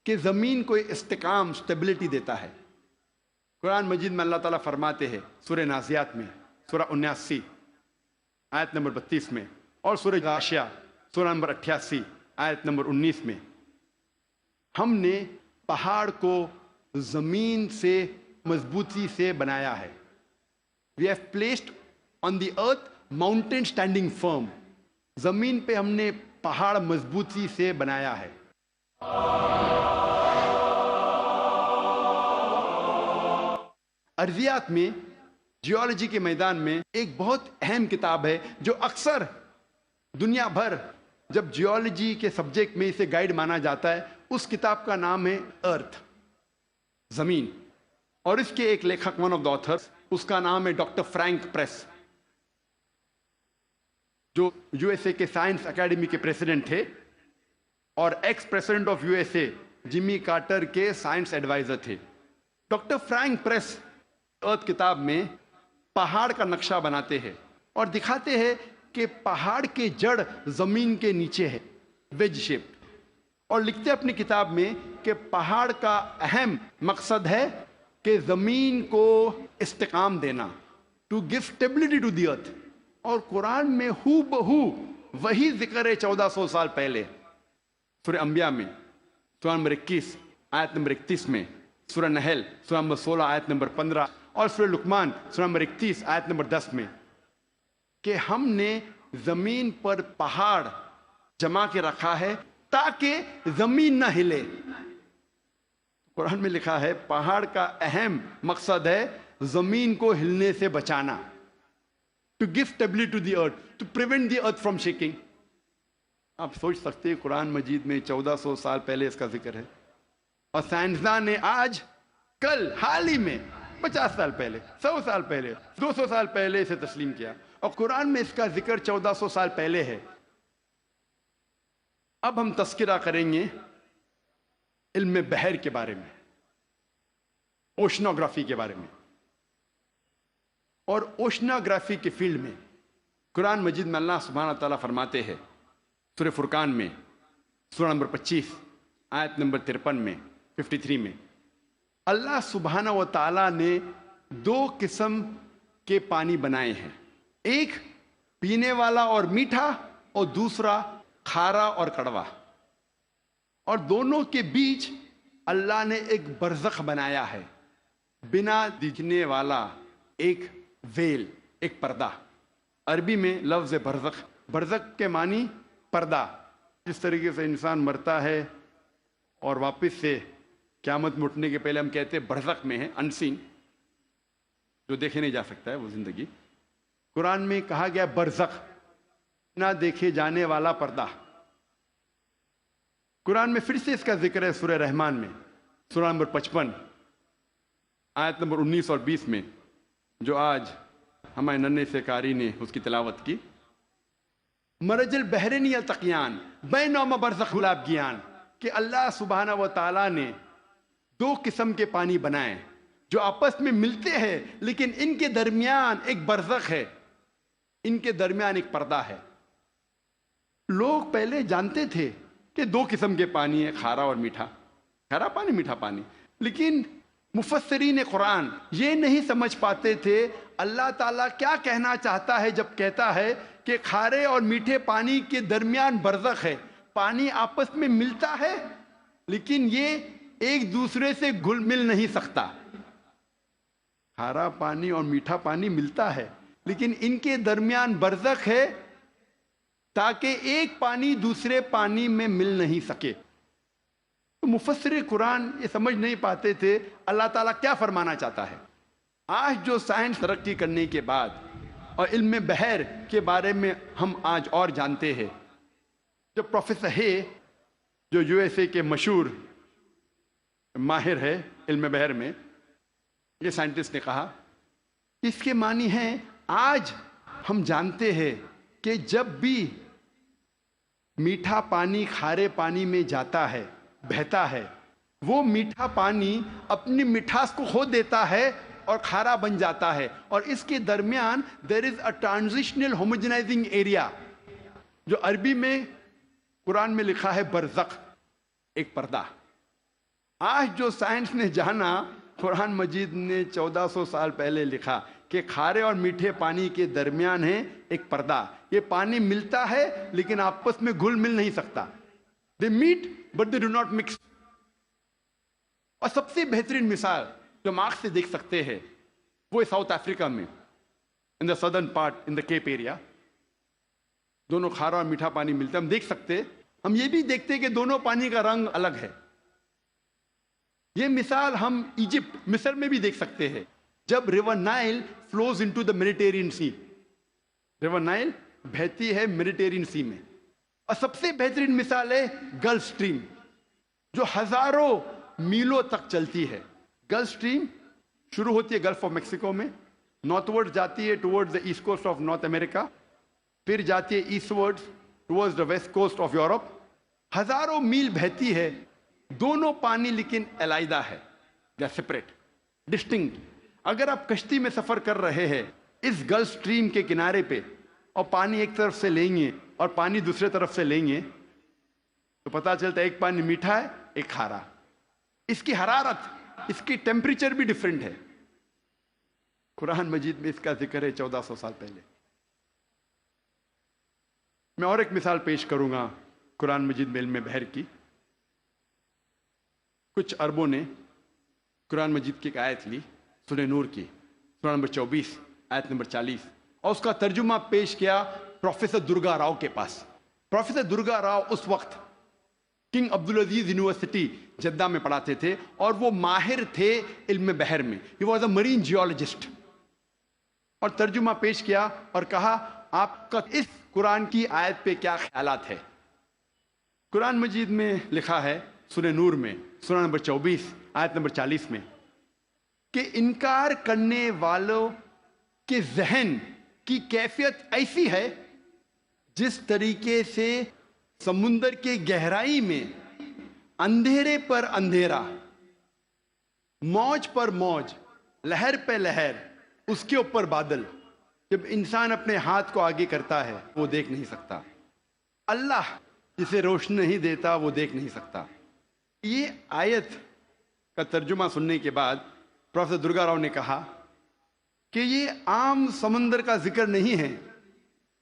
کہ زمین کو استحکام، اسٹیبلٹی دیتا ہے. قرآن مجید میں اللہ تعالیٰ فرماتے ہیں سورہ نازیات میں سورہ 79 آیت نمبر 32 میں، اور سورہ غاشیہ سورہ نمبر 88 آیت نمبر 19 میں، ہم نے پہاڑ کو زمین سے مضبوطی سے بنایا ہے. We have placed on the earth mountain standing firm. زمین پہ ہم نے پہاڑ مضبوطی سے بنایا ہے. ارضیات میں، جیولوجی کے میدان میں ایک بہت اہم کتاب ہے جو اکثر دنیا بھر جب جیولوجی کے سبجیکٹ میں اسے گائیڈ مانا جاتا ہے، اس کتاب کا نام ہے ارتھ، زمین. اور اس کے ایک لیکھک، ون آف دا آتھرز، اس کا نام ہے ڈاکٹر فرینک پریس، جو یو ایس اے کے سائنس اکیڈمی کے پریزیڈنٹ تھے اور ex president of U S A Jimmy Carter کے سائنس ایڈوائزر تھے. ڈاکٹر فرینک پریس ارتھ کتاب میں پہاڑ کا نقشہ بناتے ہیں اور دکھاتے ہیں کہ پہاڑ کے جڑ زمین کے نیچے ہے، ویج شیپ. اور لکھتے اپنی کتاب میں کہ پہاڑ کا اہم مقصد ہے کہ زمین کو استحکام دینا، to give stability to the earth. اور قرآن میں ہو بہو وہی ذکر ہے 1400 سال پہلے. سورہ انبیاء میں سورہ نمبر 21 آیت نمبر 31 میں، سورہ نحل سورہ نمبر 16 آیت نمبر 15 اور سورہ لقمان سورہ نمبر 31 آیت نمبر 10 میں، کہ ہم نے زمین پر پہاڑ جمع کے رکھا ہے تاکہ زمین نہ ہلے. قرآن میں لکھا ہے پہاڑ کا اہم مقصد ہے زمین کو ہلنے سے بچانا، to give stability to the earth, to prevent the earth from shaking. آپ سوچ سکتے ہیں قرآن مجید میں 1400 سال پہلے اس کا ذکر ہے. اور سائنسدان نے آج کل حال ہی میں 50 سال پہلے 100 سال پہلے 200 سال پہلے اسے تسلیم کیا، اور قرآن میں اس کا ذکر 1400 سال پہلے ہے۔ اب ہم تذکرہ کریں گے علم بحر کے بارے میں، اوشنوگرافی کے بارے میں۔ اور اوشنوگرافی کے فیلڈ میں قرآن مجید میں اللہ سبحانہ تعالیٰ فرماتے ہیں سورہ فرقان میں، سورہ نمبر 25 آیت نمبر 53 میں 53 میں، اللہ سبحانہ و تعالیٰ نے 2 قسم کے پانی بنائے ہیں، ایک پینے والا اور میٹھا، اور دوسرا کھارا اور کڑوا، اور دونوں کے بیچ اللہ نے ایک برزخ بنایا ہے، بنا دکھنے والا ایک ویل، ایک پردہ۔ عربی میں لفظ برزخ، برزخ کے معنی پردہ۔ جس طریقے سے انسان مرتا ہے اور واپس سے قیامت میں اٹھنے کے پہلے ہم کہتے ہیں برزخ میں ہے، انسین، جو دیکھے نہیں جا سکتا ہے وہ زندگی، قرآن میں کہا گیا برزخ، نہ دیکھے جانے والا پردہ۔ قرآن میں پھر سے اس کا ذکر ہے سورہ رحمان میں، سورہ نمبر 55 آیت نمبر 19 اور 20 میں، جو آج ہمارے ننھے سے قاری نے اس کی تلاوت کی۔ مرج البحرین یلتقیان بینہما برزخ لابغیان، کہ اللہ سبحانہ و تعالیٰ نے 2 قسم کے پانی بنائے جو آپس میں ملتے ہیں، لیکن ان کے درمیان ایک برزخ ہے، ان کے درمیان ایک پردہ ہے۔ لوگ پہلے جانتے تھے کہ 2 قسم کے پانی ہیں، کھارا اور میٹھا، کھارا پانی میٹھا پانی، لیکن مفسرین قرآن یہ نہیں سمجھ پاتے تھے اللہ تعالیٰ کیا کہنا چاہتا ہے جب کہتا ہے کہ کھارے اور میٹھے پانی کے درمیان برزخ ہے۔ پانی آپس میں ملتا ہے لیکن یہ ایک دوسرے سے گھل مل نہیں سکتا۔ کھارا پانی اور میٹھا پانی ملتا ہے لیکن ان کے درمیان برزخ ہے، تاکہ ایک پانی دوسرے پانی میں مل نہیں سکے۔ تو مفسر قرآن یہ سمجھ نہیں پاتے تھے اللہ تعالیٰ کیا فرمانا چاہتا ہے۔ آج جو سائنس ترقی کرنے کے بعد اور علم بحر کے بارے میں ہم آج اور جانتے ہیں، جب پروفیسر ہے جو یو ایس اے کے مشہور ماہر ہے علم بحر میں، یہ سائنٹسٹ نے کہا اس کے معنی ہیں آج ہم جانتے ہیں کہ جب بھی میٹھا پانی کھارے پانی میں جاتا ہے، بہتا ہے، وہ میٹھا پانی اپنی مٹھاس کو کھو دیتا ہے اور کھارا بن جاتا ہے، اور اس کے درمیان there is a transitional homogenizing area، جو عربی میں قرآن میں لکھا ہے برزخ، ایک پردہ۔ آج جو سائنس نے جانا، قرآن مجید نے 1400 سال پہلے لکھا کہ کھارے اور میٹھے پانی کے درمیان ہے ایک پردہ۔ یہ پانی ملتا ہے لیکن آپس میں گھل مل نہیں سکتا۔ They meet but they do not mix۔ اور سب سے بہترین مثال جو ہم آنکھ سے دیکھ سکتے ہیں وہ ساؤتھ افریقہ میں in the southern part in the Cape area، دونوں کھارا اور میٹھا پانی ملتا ہے، ہم دیکھ سکتے، ہم یہ بھی دیکھتے کہ دونوں پانی کا رنگ الگ ہے۔ یہ مثال ہم ایجپٹ، مصر میں بھی دیکھ سکتے ہیں، جب river Nile flows into the Mediterranean sea, river Nile بہتی ہے میڈیٹرینین سی میں۔ اور سب سے بہترین مثال ہے گلف سٹریم، جو ہزاروں میلوں تک چلتی ہے۔ گلف سٹریم شروع ہوتی ہے گلف آف میکسیکو میں، نارتھ ورڈ جاتی ہے towards the east coast of North America, پھر جاتی ہے eastward towards the west coast of Europe, ہزاروں میل بہتی ہے، دونوں پانی لیکن علیحدہ ہے، دے آر سپریٹ، ڈسٹنکٹ۔ اگر آپ کشتی میں سفر کر رہے ہیں اس گلف سٹریم کے کنارے پہ، اور پانی ایک طرف سے لیں گے اور پانی دوسرے طرف سے لیں گے، تو پتا چلتا ہے ایک پانی میٹھا ہے ایک کھارا۔ اس کی حرارت، اس کی ٹیمپریچر بھی ڈیفرنٹ ہے۔ قرآن مجید میں اس کا ذکر ہے 1400 سال پہلے۔ میں اور ایک مثال پیش کروں گا قرآن مجید میں علم بحر کی۔ کچھ عربوں نے قرآن مجید کی ایک آیت لی، سورہ نور کی، سورہ نمبر 24 آیت نمبر 40، اور اس کا ترجمہ پیش کیا پروفیسر درگا راؤ کے پاس۔ پروفیسر درگا راؤ اس وقت کنگ عبدالعزیز یونیورسٹی جدہ میں پڑھاتے تھے، اور وہ ماہر تھے علم بحر میں، he was a Marine geologist. اور ترجمہ پیش کیا اور کہا آپ کا اس قرآن کی آیت پہ کیا خیالات ہے۔ قرآن مجید میں لکھا ہے سورہ نور میں سورہ نمبر 24 آیت نمبر 40 میں کہ انکار کرنے والوں کے ذہن کی کیفیت ایسی ہے جس طریقے سے سمندر کے گہرائی میں اندھیرے پر اندھیرا، موج پر موج، لہر پہ لہر، اس کے اوپر بادل، جب انسان اپنے ہاتھ کو آگے کرتا ہے وہ دیکھ نہیں سکتا۔ اللہ جسے روشنی نہیں دیتا وہ دیکھ نہیں سکتا۔ یہ آیت کا ترجمہ سننے کے بعد پروفیسر درگا راؤ نے کہا کہ یہ عام سمندر کا ذکر نہیں ہے،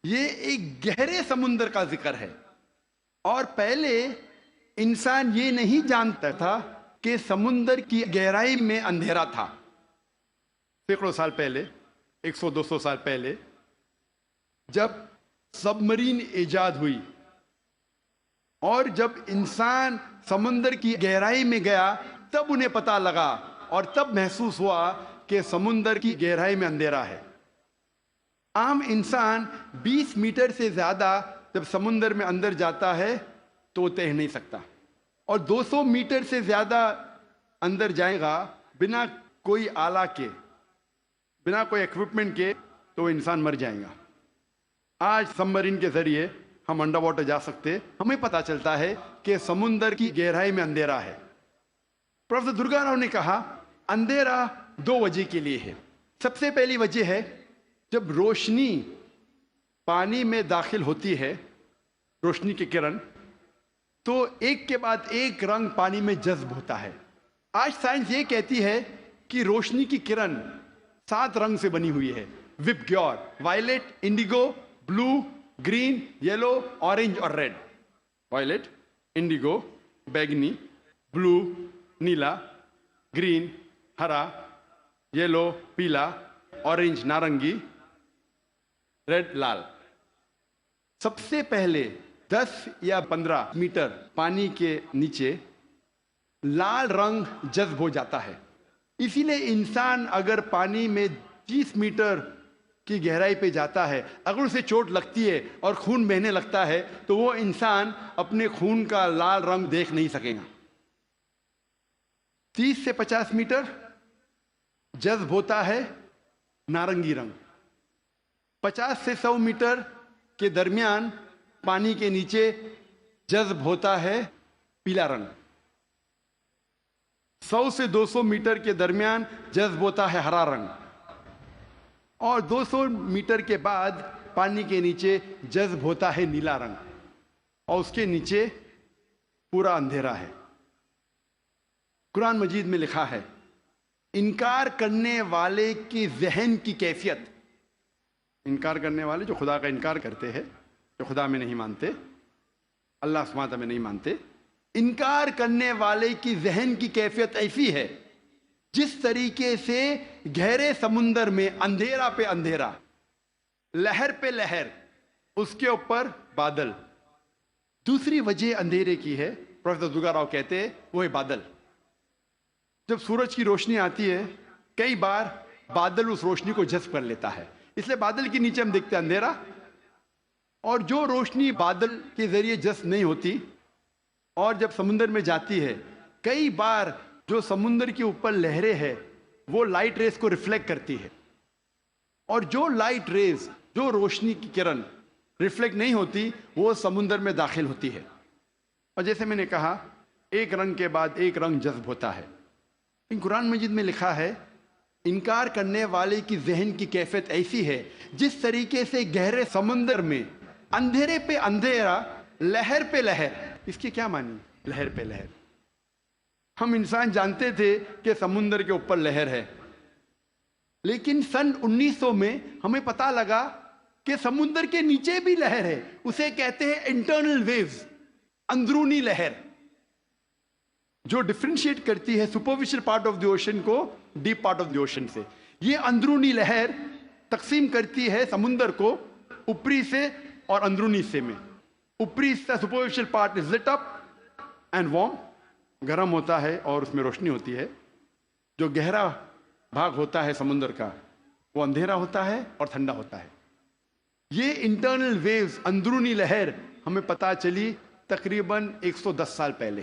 یہ ایک گہرے سمندر کا ذکر ہے۔ اور پہلے انسان یہ نہیں جانتا تھا کہ سمندر کی گہرائی میں اندھیرا تھا۔ سینکڑوں سال پہلے، 100-200 سال پہلے، جب سب مرین ایجاد ہوئی اور جب انسان سمندر کی گہرائی میں گیا تب انہیں پتا لگا اور تب محسوس ہوا کہ سمندر کی گہرائی میں اندھیرا ہے۔ عام انسان 20 میٹر سے زیادہ جب سمندر میں اندر جاتا ہے تو وہ تیر نہیں سکتا، اور 200 میٹر سے زیادہ اندر جائے گا بنا کوئی آلہ کے، بنا کوئی ایکوپمنٹ کے، تو وہ انسان مر جائے گا۔ آج سب مرین کے ذریعے ہم انڈر واٹر جا سکتے، ہمیں پتا چلتا ہے کہ سمندر کی گہرائی میں اندھیرا ہے۔ پروفیسر درگا راؤ نے کہا اندھیرا 2 وجہ کے لیے ہے۔ سب سے پہلی وجہ ہے جب روشنی پانی میں داخل ہوتی ہے، روشنی کی کرن، تو ایک کے بعد ایک رنگ پانی میں جذب ہوتا ہے۔ آج سائنس یہ کہتی ہے کہ روشنی کی کرن 7 رنگ سے بنی ہوئی ہے، وب گیور، وائلٹ، انڈیگو، بلو، گرین، یلو، اورنج اور ریڈ۔ وائلٹ، انڈیگو، بیگنی، بلو، نیلا، گرین، ہرا، یلو، پیلا، اورنج، نارنگی، ریڈ، لال۔ سب سے پہلے 10 یا 15 میٹر پانی کے نیچے لال رنگ جذب ہو جاتا ہے۔ اسی لیے انسان اگر پانی میں 30 میٹر کی گہرائی پہ جاتا ہے، اگر اسے چوٹ لگتی ہے اور خون بہنے لگتا ہے تو وہ انسان اپنے خون کا لال رنگ دیکھ نہیں سکے گا۔ 30 سے 50 میٹر جذب ہوتا ہے نارنگی رنگ، 50 سے 100 میٹر کے درمیان پانی کے نیچے جذب ہوتا ہے پیلا رنگ، 100 سے 200 میٹر کے درمیان جذب ہوتا ہے ہرا رنگ، اور 200 میٹر کے بعد پانی کے نیچے جذب ہوتا ہے نیلا رنگ، اور اس کے نیچے پورا اندھیرا ہے۔ قرآن مجید میں لکھا ہے انکار کرنے والے کی ذہن کی کیفیت، انکار کرنے والے جو خدا کا انکار کرتے ہیں، جو خدا میں نہیں مانتے، اللہ سبحانہ وتعالیٰ میں نہیں مانتے، انکار کرنے والے کی ذہن کی کیفیت ایسی ہے جس طریقے سے گہرے سمندر میں اندھیرا پہ اندھیرا، لہر پہ لہر، اس کے اوپر بادل۔ دوسری وجہ اندھیرے کی ہے، پروفیسر درگا راؤ کہتے ہیں، وہ ہے بادل۔ جب سورج کی روشنی آتی ہے کئی بار بادل اس روشنی کو جذب کر لیتا ہے، اس لیے بادل کے نیچے ہم دیکھتے ہیں اندھیرا، اور جو روشنی بادل کے ذریعے جذب نہیں ہوتی اور جب سمندر میں جاتی ہے، کئی بار جو سمندر کے اوپر لہریں ہیں وہ لائٹ ریز کو ریفلیکٹ کرتی ہے، اور جو لائٹ ریز، جو روشنی کی کرن ریفلیکٹ نہیں ہوتی وہ سمندر میں داخل ہوتی ہے، اور جیسے میں نے کہا ایک رنگ کے بعد ایک رنگ جذب ہوتا ہے۔ قرآن مجید میں لکھا ہے انکار کرنے والے کی ذہن کی کیفیت ایسی ہے جس طریقے سے گہرے سمندر میں اندھیرے پہ اندھیرا، لہر پہ لہر۔ اس کی کیا معنی؟ لہر پہ لہر۔ ہم انسان جانتے تھے کہ سمندر کے اوپر لہر ہے، لیکن سن 1900 میں ہمیں پتا لگا کہ سمندر کے نیچے بھی لہر ہے، اسے کہتے ہیں انٹرنل ویوز، اندرونی لہر، جو ڈفرینشیٹ کرتی ہے superficial part of the ocean کو deep part of the ocean سے۔ یہ اندرونی لہر تقسیم کرتی ہے سمندر کو اوپری سے اور اندرونی حصے میں۔ اوپری حصہ superficial part is lit up and warm, گرم ہوتا ہے اور اس میں روشنی ہوتی ہے۔ جو گہرا بھاگ ہوتا ہے سمندر کا وہ اندھیرا ہوتا ہے اور ٹھنڈا ہوتا ہے۔ یہ انٹرنل ویوز، اندرونی لہر ہمیں پتہ چلی تقریباً 110 سال پہلے۔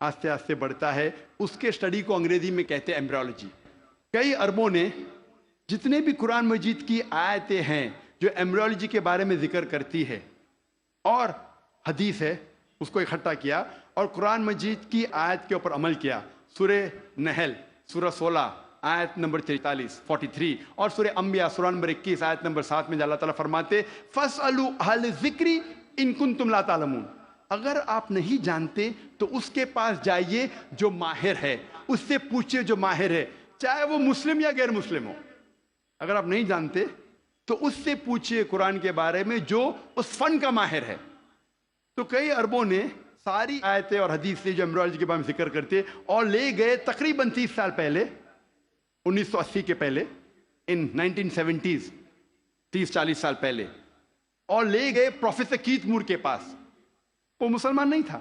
آہستہ آہستہ بڑھتا ہے. اس کے اسٹڈی کو انگریزی میں کہتے ہیں ایمبریولوجی. کئی اربوں نے جتنے بھی قرآن مجید کی آیتیں ہیں جو ایمبریولوجی کے بارے میں ذکر کرتی ہے اور حدیث ہے اس کو اکٹھا کیا اور قرآن مجید کی آیت کے اوپر عمل کیا. سورہ نحل سورہ 16 آیت نمبر 43 اور سورہ انبیاء سورہ نمبر 21 آیت نمبر 7 میں اللہ تعالیٰ فرماتے فَاسْأَلُوا أَهْلَ الذِّكْرِ إِن كُنتُمْ لَا تَعْلَمُونَ. اگر آپ نہیں جانتے تو اس کے پاس جائیے جو ماہر ہے, اس سے پوچھئے جو ماہر ہے, چاہے وہ مسلم یا غیر مسلم ہو. اگر آپ نہیں جانتے تو اس سے پوچھئے قرآن کے بارے میں جو اس فن کا ماہر ہے. تو کئی اربوں نے ساری آیتیں اور حدیث سے جو ایمبریولوجی کے بارے میں ذکر کرتے اور لے گئے تقریباً 30 سال پہلے, 1980 کے پہلے, ان 1970s 30-40 سال پہلے, اور لے گئے پروفیسر کیتھ مور کے پاس. وہ مسلمان نہیں تھا.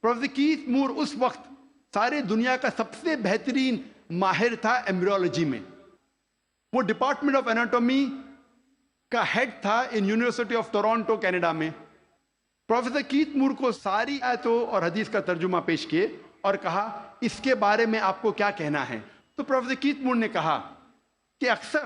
پروفیسر کیتھ مور اس وقت سارے دنیا کا سب سے بہترین ماہر تھا ایمبریولوجی میں. وہ ڈپارٹمنٹ آف اناٹومی کا ہیڈ تھا in university of Toronto Canada میں. پروفیسر کیتھ مور کو ساری آیتوں اور حدیث کا ترجمہ پیش کیے اور کہا اس کے بارے میں آپ کو کیا کہنا ہے. تو پروفیسر کیتھ مور نے کہا کہ اکثر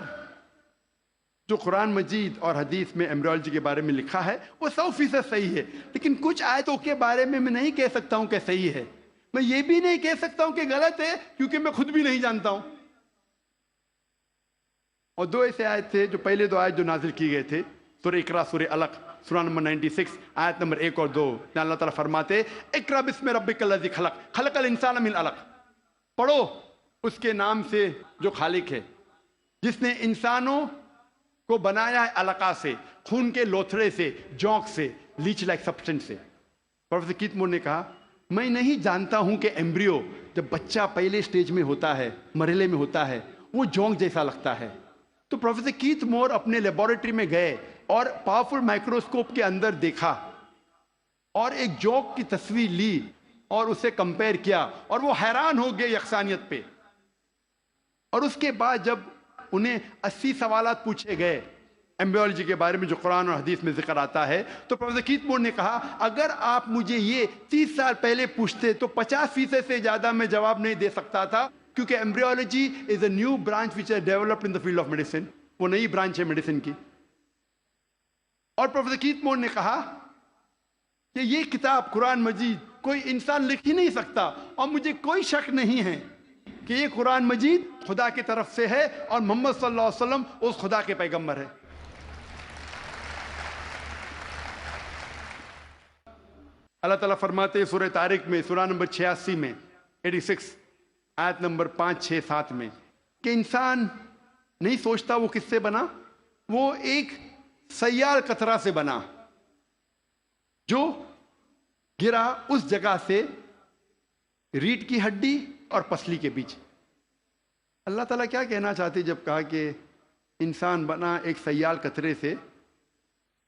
جو قرآن مجید اور حدیث میں ایمبریولوجی کے بارے میں لکھا ہے وہ 100% صحیح ہے, لیکن کچھ آیتوں کے بارے میں نہیں کہہ سکتا ہوں کہ صحیح ہے. میں یہ بھی نہیں کہہ سکتا ہوں کہ غلط ہے کیونکہ میں خود بھی نہیں جانتا ہوں. اور دو ایسے آیت تھے جو پہلے دو آیت جو نازل کی گئے تھے, سورہ اقرا سورہ علق سورہ نمبر 96 آیت نمبر 1 اور 2 میں اللہ تعالیٰ فرماتے اقرا بسم ربک الذی خلق خلق الانسان من علق. پڑھو اس کے نام سے جو خالق ہے جس نے انسانوں کو بنایا ہے علقہ سے, خون کے لوتھڑے سے, جونک سے, لیچ لائک سبسٹنس سے. پروفیسر کیتھ مور نے کہا میں نہیں جانتا ہوں کہ ایمبریو جب بچہ پہلے سٹیج میں ہوتا ہے, مرحلے میں ہوتا ہے, وہ جونک جیسا لگتا ہے. تو پروفیسر کیتھ مور اپنے لیبورٹری میں گئے اور پاورفل مائکروسکوپ کے اندر دیکھا اور ایک جونک کی تصویر لی اور اسے کمپیئر کیا اور وہ حیران ہو گئے یکسانیت پہ. اور اس کے بعد جب انہیں 80 سوالات پوچھے گئے ایمبریولوجی کے بارے میں جو قرآن اور حدیث میں ذکر آتا ہے, تو پروفیسر کیتھ مور نے کہا اگر آپ مجھے یہ 30 سال پہلے پوچھتے تو 50% سے زیادہ میں جواب نہیں دے سکتا تھا, کیونکہ embryology is a new branch which is developed in the field of medicine. وہ نئی برانچ ہے میڈیسن کی. اور پروفیسر کیتھ مور نے کہا کہ یہ کتاب قرآن مجید کوئی انسان لکھ ہی نہیں سکتا, اور مجھے کوئی شک نہیں ہے کہ یہ قرآن مجید خدا کی طرف سے ہے اور محمد صلی اللہ علیہ وسلم اس خدا کے پیغمبر ہے. اللہ تعالیٰ فرماتے ہیں سورہ طارق میں سورہ نمبر 86 میں 86 آیت نمبر 5, 6, 7 میں کہ انسان نہیں سوچتا وہ کس سے بنا, وہ ایک سیال قطرہ سے بنا جو گرا اس جگہ سے ریڑھ کی ہڈی اور پسلی کے بیچ. اللہ تعالیٰ کیا کہنا چاہتے جب کہا کہ انسان بنا ایک سیال قطرے سے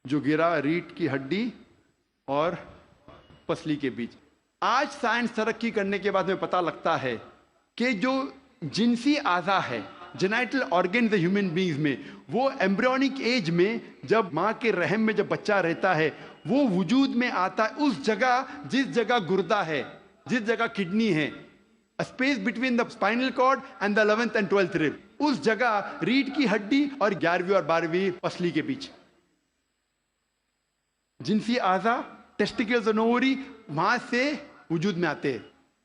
جو گرا ریڑھ کی ہڈی اور پسلی کے بیچ. آج سائنس ترقی کرنے کے بعد میں پتہ لگتا ہے کہ جو جنسی اعضا ہے, جینائٹل آرگنز ہیومن بینگز میں, وہ ایمبریونک ایج میں جب ماں کے رحم میں جب بچہ رہتا ہے وہ وجود میں آتا ہے اس جگہ جس جگہ گردہ ہے, جس جگہ کڈنی ہے, space between the spinal cord and the 11th and 12th rib, اس جگہ ریڑھ کی ہڈی اور 11ویں اور 12ویں پسلی کے بیچ. جنسی اعضا ٹیسٹیکلز اور اووری وہاں سے وجود میں آتے ہیں.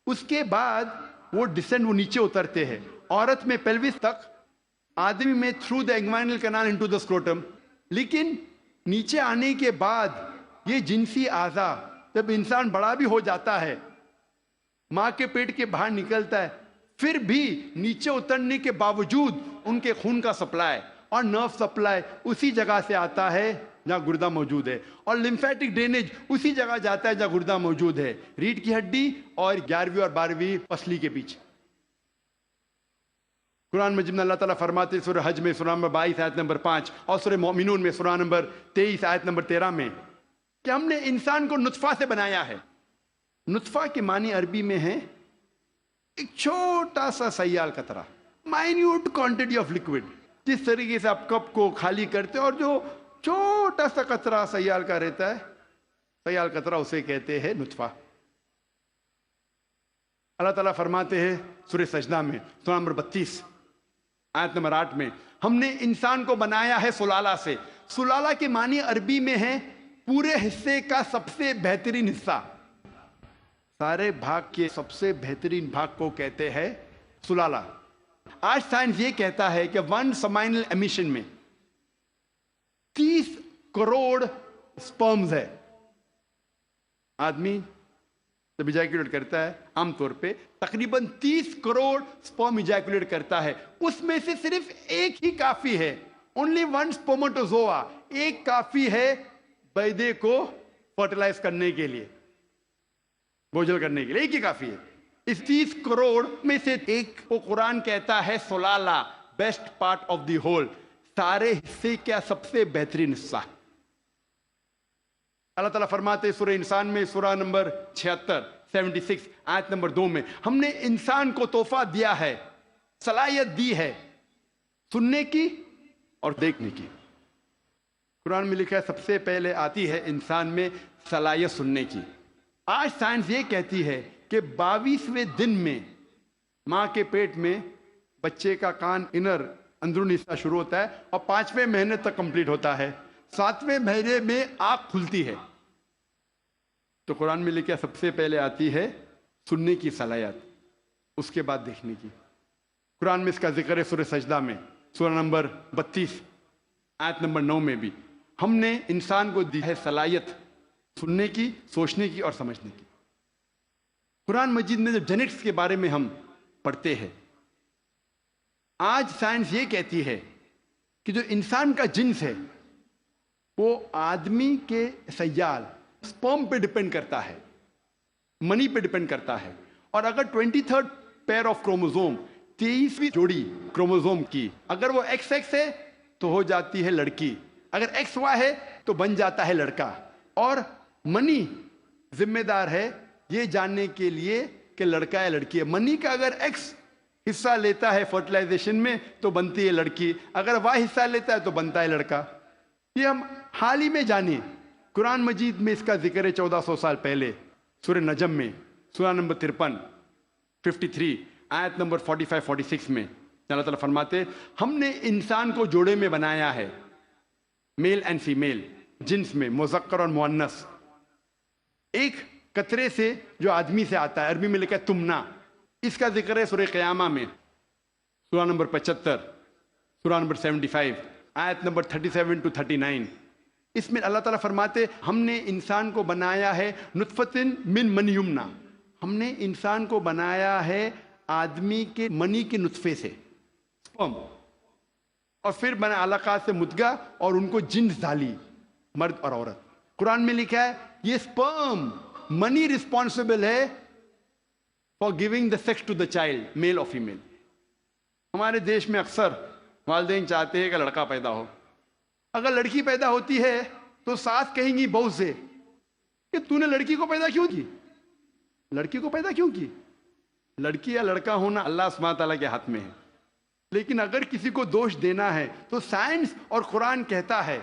اس کے بعد وہ ڈسینڈ وہ نیچے اترتے ہیں. عورت میں پیلوس تک, آدمی میں through the inguinal canal into the scrotum. لیکن نیچے آنے کے بعد یہ جنسی اعضا جب انسان بڑا بھی ہو جاتا ہے, ماں کے پیٹ کے باہر نکلتا ہے, پھر بھی نیچے اترنے کے باوجود ان کے خون کا سپلائی اور نرو سپلائی اسی جگہ سے آتا ہے جہاں گردہ موجود ہے, اور لمفیٹک ڈرینیج اسی جگہ جاتا ہے جہاں گردہ موجود ہے, ریڑھ کی ہڈی اور 11ویں اور 12ویں پسلی کے بیچ. قرآن مجید میں اللہ تعالیٰ فرماتے سورہ حج میں سورہ نمبر 22 آیت نمبر 5 اور سورہ مومنون میں سورہ نمبر 23 آیت نمبر 13 میں کہ ہم نے انسان کو نطفہ سے بنایا ہے. نطفہ کے معنی عربی میں ہے ایک چھوٹا سا سیال قطرہ, مائنیوٹ کوانٹٹی آف لکوڈ. جس طریقے سے آپ کپ کو خالی کرتے اور جو چھوٹا سا قطرہ سیال کا رہتا ہے, سیال قطرہ اسے کہتے ہیں نطفہ. اللہ تعالیٰ فرماتے ہیں سورہ سجدہ میں سورہ نمبر 32 آیت نمبر 8 میں، ہم نے انسان کو بنایا ہے سلالہ سے۔ سلالہ کے معنی عربی میں ہے پورے حصے کا سب سے بہترین حصہ، سارے بھاگ کے سب سے بہترین بھاگ کو کہتے ہیں سلالہ۔ آج سائنس یہ کہتا ہے کہ 1 سمائنل ایمیشن میں 30 کروڑ سپرمز ہے۔ آدمی جب ایجیکولیٹ کرتا ہے عام طور پہ تقریباً 30 کروڑ سپرم ایجیکولیٹ کرتا ہے، اس میں سے صرف ایک ہی کافی ہے، اونلی 1 سپرماٹوزوا، ایک کافی ہے بیضے کو فرٹیلائز کرنے کے لیے، بوجھل کرنے کے لیے، ایک ہی کافی ہے۔ اس 30 کروڑ میں سے ایک کو قرآن کہتا ہے سلالہ، best part of the whole, سارے حصے کا سب سے بہترین حصہ۔ اللہ تعالیٰ فرماتے سورہ انسان میں سورہ نمبر 76 آیت نمبر 2 میں، ہم نے انسان کو تحفہ دیا ہے، صلاحیت دی ہے سننے کی اور دیکھنے کی۔ قرآن میں لکھا ہے سب سے پہلے آتی ہے انسان میں صلاحیت سننے کی۔ آج سائنس یہ کہتی ہے کہ 22ویں دن میں ماں کے پیٹ میں بچے کا کان اندرونی حصہ شروع ہوتا ہے اور 5ویں مہینے تک کمپلیٹ ہوتا ہے، 7ویں مہینے میں آنکھ کھلتی ہے۔ تو قرآن میں لکھا سب سے پہلے آتی ہے سننے کی صلاحیت، اس کے بعد دیکھنے کی۔ قرآن میں اس کا ذکر ہے سورہ سجدہ میں سورہ نمبر 32 آیت نمبر 9 میں بھی، ہم نے انسان کو دی ہے صلاحیت سننے کی، سوچنے کی اور سمجھنے کی۔ قرآن مجید میں جب جینیٹکس کے بارے میں ہم پڑھتے ہیں، آج سائنس یہ کہتی ہے کہ جو انسان کا جنس ہے وہ آدمی کے سیال سپرم پہ ڈیپینڈ کرتا ہے، منی پہ ڈیپینڈ کرتا ہے، اور اگر 23rd پیئر آف کروموزوم 23ویں جوڑی کروموزوم کی اگر وہ ایکس ایکس ہے تو ہو جاتی ہے لڑکی، اگر ایکس وائی ہے تو بن جاتا ہے لڑکا۔ اور منی ذمہ دار ہے یہ جاننے کے لیے کہ لڑکا ہے لڑکی ہے۔ منی کا اگر ایکس حصہ لیتا ہے فرٹیلائزیشن میں تو بنتی ہے لڑکی، اگر وائی حصہ لیتا ہے تو بنتا ہے لڑکا۔ یہ ہم حال ہی میں جانے، قرآن مجید میں اس کا ذکر ہے 1400 سال پہلے سورہ نجم میں سورہ نمبر 53 آیت نمبر 45-46 میں اللہ تعالیٰ فرماتے ہم نے انسان کو جوڑے میں بنایا ہے، میل اینڈ فیمیل، جنس میں مذکر اور مؤنث، ایک قطرے سے جو آدمی سے آتا ہے، عربی میں لکھا ہے تمنا۔ اس کا ذکر ہے سورہ قیامہ میں سورہ نمبر 75 سورہ نمبر 75 آیت نمبر 37-39۔ اس میں اللہ تعالیٰ فرماتے ہم نے انسان کو بنایا ہے نطفتن من منی یمنا، ہم نے انسان کو بنایا ہے آدمی کے منی کے نطفے سے، سپرم، اور پھر بنا علقات سے مدغہ، اور ان کو جنس ڈالی، مرد اور عورت۔ قرآن میں لکھا ہے یہ سپرم منی رسپانسبل ہے for giving the sex to the child, male اور فیمیل۔ ہمارے دیش میں اکثر والدین چاہتے ہیں کہ لڑکا پیدا ہو، اگر لڑکی پیدا ہوتی ہے تو ساس کہیں گی بہو سے کہ تو نے لڑکی کو پیدا کیوں کی، لڑکی کو پیدا کیوں کی؟ لڑکی یا لڑکا ہونا اللہ سبحانہ تعالیٰ کے ہاتھ میں ہے، لیکن اگر کسی کو دوش دینا ہے تو سائنس اور قرآن کہتا ہے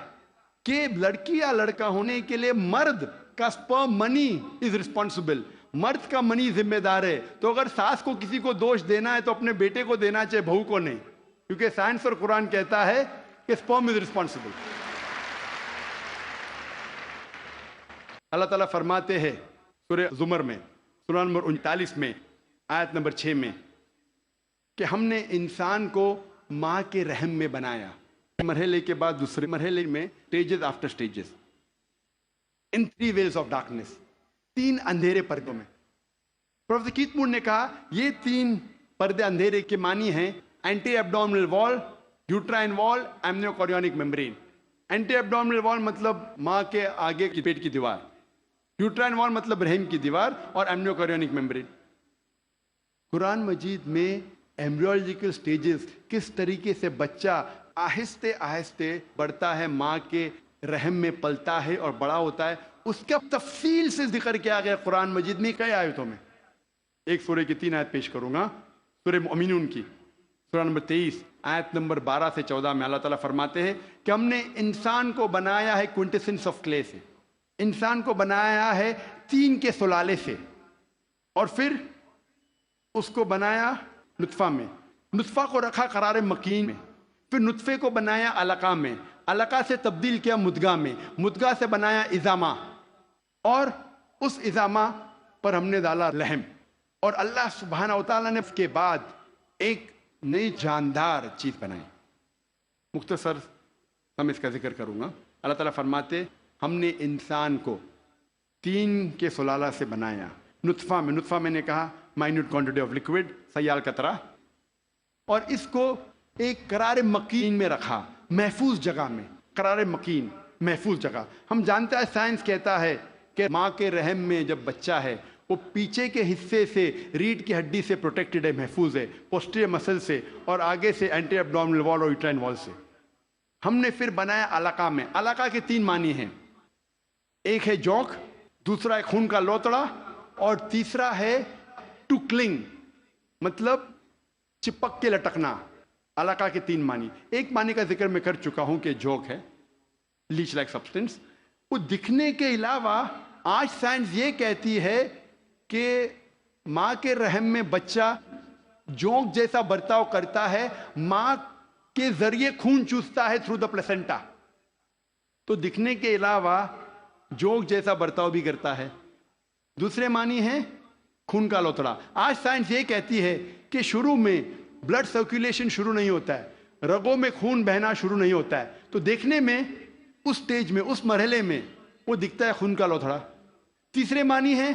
کہ لڑکی یا لڑکا ہونے کے لیے مرد کا سپرم منی از رسپانسبل، مرد کا منی ذمہ دار ہے۔ تو اگر ساس کو کسی کو دوش دینا ہے تو اپنے بیٹے کو دینا چاہے، بہو کو نہیں، کیونکہ سائنس اور قرآن کہتا ہے کہ سپرم از رسپانسبل۔ اللہ تعالیٰ فرماتے ہیں سورہ زمر میں سورہ نمبر 39 میں آیت نمبر 6 میں کہ ہم نے انسان کو ماں کے رحم میں بنایا، مرحلے کے بعد دوسرے مرحلے میں stages after stages, in 3 veils of darkness, 3 اندھیرے پردوں میں۔ پروفیسر کیت مور نے کہا یہ 3 پردے اندھیرے کے معنی ہیں اینٹی ایبڈومنل وال، یوٹرائن وال، ایمنیو کوریونک ممبرین۔ اینٹی ایبڈومنل وال مطلب ماں کے آگے کی پیٹ کی دیوار، یوٹرائن وال مطلب رحم کی دیوار، اور ایمنیو کوریونک ممبرین۔ قرآن مجید میں ایمبریولوجیکل سٹیجز، کس طریقے سے بچہ آہستہ آہستہ بڑھتا ہے، ماں کے رحم میں پلتا ہے اور بڑا ہوتا ہے، اس کا تفصیل سے ذکر کیا گیا قرآن مجید میں کئی آیتوں میں۔ ایک سورہ کی 3 آیت پیش کروں گا، سورہ مومنون کی سورہ نمبر 23 آیت نمبر 12 سے 14 میں اللہ تعالیٰ فرماتے ہیں کہ ہم نے انسان کو بنایا ہے کوئنٹیسنس آف کلے سے، انسان کو بنایا ہے 3 کے سلالے سے، اور پھر اس کو بنایا نطفہ میں، نطفہ کو رکھا قرار مکین میں، پھر نطفے کو بنایا علقہ میں، علقہ سے تبدیل کیا مدغہ میں، مدغہ سے بنایا اضامہ، اور اس اضامہ پر ہم نے ڈالا لحم، اور اللہ سبحانہ و تعالیٰ نے اس کے بعد ایک نئی جاندار چیز بنائی۔ مختصر ہم اس کا ذکر کروں گا۔ اللہ تعالیٰ فرماتے ہم نے انسان کو 3 کے سلالہ سے بنایا، نطفہ میں، نطفہ میں نے کہا مائنیوٹ کوانٹٹی آف لکوڈ، سیال قطرہ، اور اس کو ایک قرار مکین میں رکھا، محفوظ جگہ میں، قرار مکین، محفوظ جگہ۔ ہم جانتے ہیں سائنس کہتا ہے کہ ماں کے رحم میں جب بچہ ہے وہ پیچھے کے حصے سے ریڑھ کی ہڈی سے پروٹیکٹڈ ہے، محفوظ ہے، پوسٹیریئر مسل سے، اور آگے سے اینٹی ایبڈومینل وال اور یوٹرائن وال سے۔ ہم نے پھر بنایا علقہ میں۔ علقہ کے 3 معنی ہیں، ایک ہے جوک، دوسرا ہے خون کا لوتڑا، اور تیسرا ہے ٹو کلنگ، مطلب چپک کے لٹکنا۔ علقہ کے 3 معنی، ایک معنی کا ذکر میں کر چکا ہوں کہ جوک ہے، لیچ لائک سبسٹنس۔ وہ دکھنے کے علاوہ آج سائنس یہ کہتی ہے کہ ماں کے رحم میں بچہ جوک جیسا برتاؤ کرتا ہے، ماں کے ذریعے خون چوستا ہے تھرو دا پلیسنٹا، تو دکھنے کے علاوہ جوک جیسا برتاؤ بھی کرتا ہے۔ دوسرے معنی ہیں خون کا لوتڑا۔ آج سائنس یہ کہتی ہے کہ شروع میں بلڈ سرکولیشن شروع نہیں ہوتا ہے، رگوں میں خون بہنا شروع نہیں ہوتا ہے، تو دیکھنے میں اس سٹیج میں، اس مرحلے میں وہ دکھتا ہے خون کا لوتھڑا۔ تیسرے معنی ہے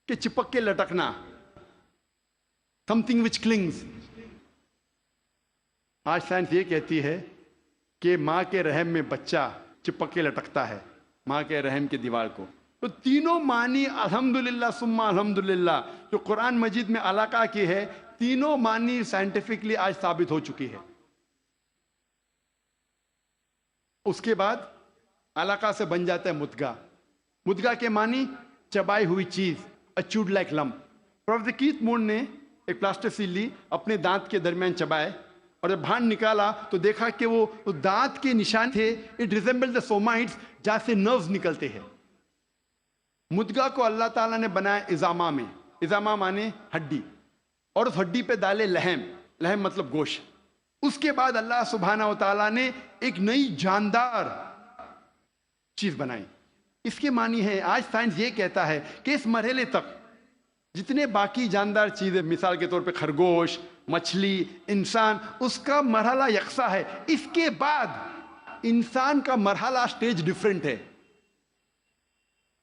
کہ چپک کے لٹکنا، something which clings۔ آج سائنس یہ کہتی ہے کہ ماں کے رحم میں بچہ چپک کے لٹکتا ہے ماں کے رحم کی دیوار کو۔ تو تینوں معنی الحمدللہ ثم الحمدللہ جو قرآن مجید میں علقہ کی ہے، تینوں معنی سائنٹیفکلی آج ثابت ہو چکی ہے۔ اس کے بعد علقہ سے بن جاتا ہے مدغہ۔ مدغہ کے معنی چبائی ہوئی چیز، اچوڈ لائک لمپ۔ پروفیسر کیتھ مور نے ایک پلاسٹر سیل لی، اپنے دانت کے درمیان چبائے، اور جب باہر نکالا تو دیکھا کہ وہ دانت کے نشان تھے، اٹ ریزمبل دا سومائٹس، جہاں سے نروز نکلتے ہیں۔ مدغہ کو اللہ تعالیٰ نے بنایا اضامہ میں، اضامہ مانے ہڈی، اور اس ہڈی پہ ڈالے لحم، لحم مطلب گوشت۔ اس کے بعد اللہ سبحانہ و تعالیٰ نے ایک نئی جاندار چیز بنائی۔ اس کے معنی ہے، آج سائنس یہ کہتا ہے کہ اس مرحلے تک جتنے باقی جاندار چیزیں، مثال کے طور پہ خرگوش، مچھلی، انسان، اس کا مرحلہ یکساں ہے۔ اس کے بعد انسان کا مرحلہ سٹیج ڈیفرنٹ ہے،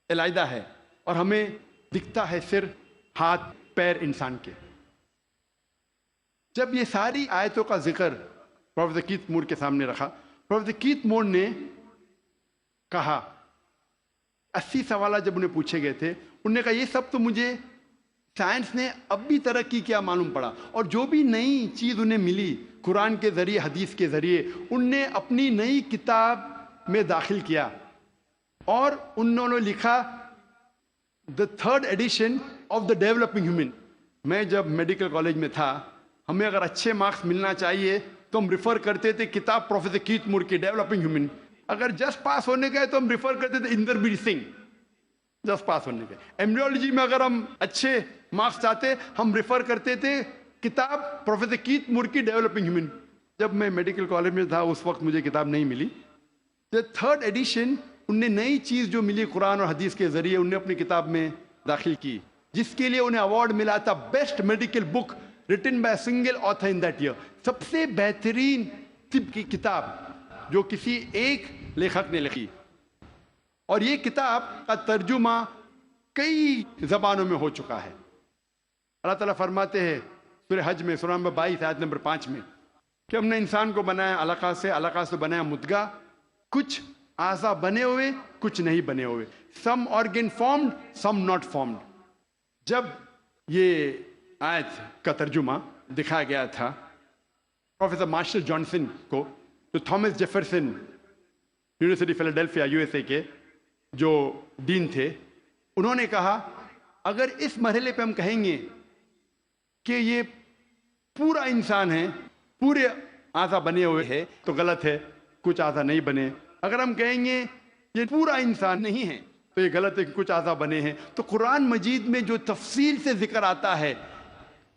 علیحدہ ہے، اور ہمیں دکھتا ہے صرف ہاتھ پیر انسان کے۔ جب یہ ساری آیتوں کا ذکر پروفیسر کیتھ مور کے سامنے رکھا، پروفیسر کیتھ مور نے کہا، 80 سوالات جب انہیں پوچھے گئے تھے، انہوں نے کہا یہ سب تو مجھے سائنس نے اب بھی ترقی کیا معلوم پڑا، اور جو بھی نئی چیز انہیں ملی قرآن کے ذریعے، حدیث کے ذریعے، ان نے اپنی نئی کتاب میں داخل کیا، اور انہوں نے لکھا دا 3rd addition of the developing human. میں جب میڈیکل کالج میں تھا، ہمیں اگر اچھے مارکس ملنا چاہیے تو ہم ریفر کرتے تھے کتاب پروفیسر کیتھ مور کی، ڈیولپنگ ہیومن۔ اگر جسٹ پاس ہونے گئے تو ہم ریفر کرتے تھے اندربیر سنگھ، جسٹ پاس ہونے گئے۔ ایمبریولوجی میں اگر ہم اچھے مارکس چاہتے ہم ریفر کرتے تھے کتاب پروفیسر کیتھ مور کی، ڈیولپنگ ہیومن۔ جب میں میڈیکل کالج میں تھا اس وقت مجھے کتاب نہیں ملی۔ دا 3rd ایڈیشن، ان نے نئی چیز جو ملی قرآن اور حدیث کے ذریعے، انہیں اپنی کتاب میں داخل کی، جس کے لیے انہیں ایوارڈ ملا تھا best medical book written by single author in that year, سب سے بہترین طب کی کتاب جو کسی ایک لیکھک نے لکھی۔ اور یہ کتاب کا ترجمہ کئی زبانوں میں ہو چکا ہے۔ اللہ تعالیٰ فرماتے ہیں سورہ حج میں، سورہ نمبر 22 آیت نمبر 5 میں، کہ ہم نے انسان کو بنایا علقہ سے، علقہ سے بنایا مدغہ، کچھ اعضاء بنے ہوئے، کچھ نہیں بنے ہوئے، some organ formed, some not formed. جب یہ آیت کا ترجمہ دکھایا گیا تھا پروفیسر مارشل جانسن کو، جو تھامس جیفرسن یونیورسٹی فیلاڈیلفیا USA کے جو ڈین تھے، انہوں نے کہا اگر اس مرحلے پہ ہم کہیں گے کہ یہ پورا انسان ہے، پورے اعضاء بنے ہوئے ہیں، تو غلط ہے، کچھ اعضاء نہیں بنے۔ اگر ہم کہیں گے یہ پورا انسان نہیں ہے تو یہ غلط ہے کہ کچھ اعضاء بنے ہیں۔ تو قرآن مجید میں جو تفصیل سے ذکر آتا ہے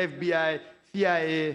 FBI, CIA,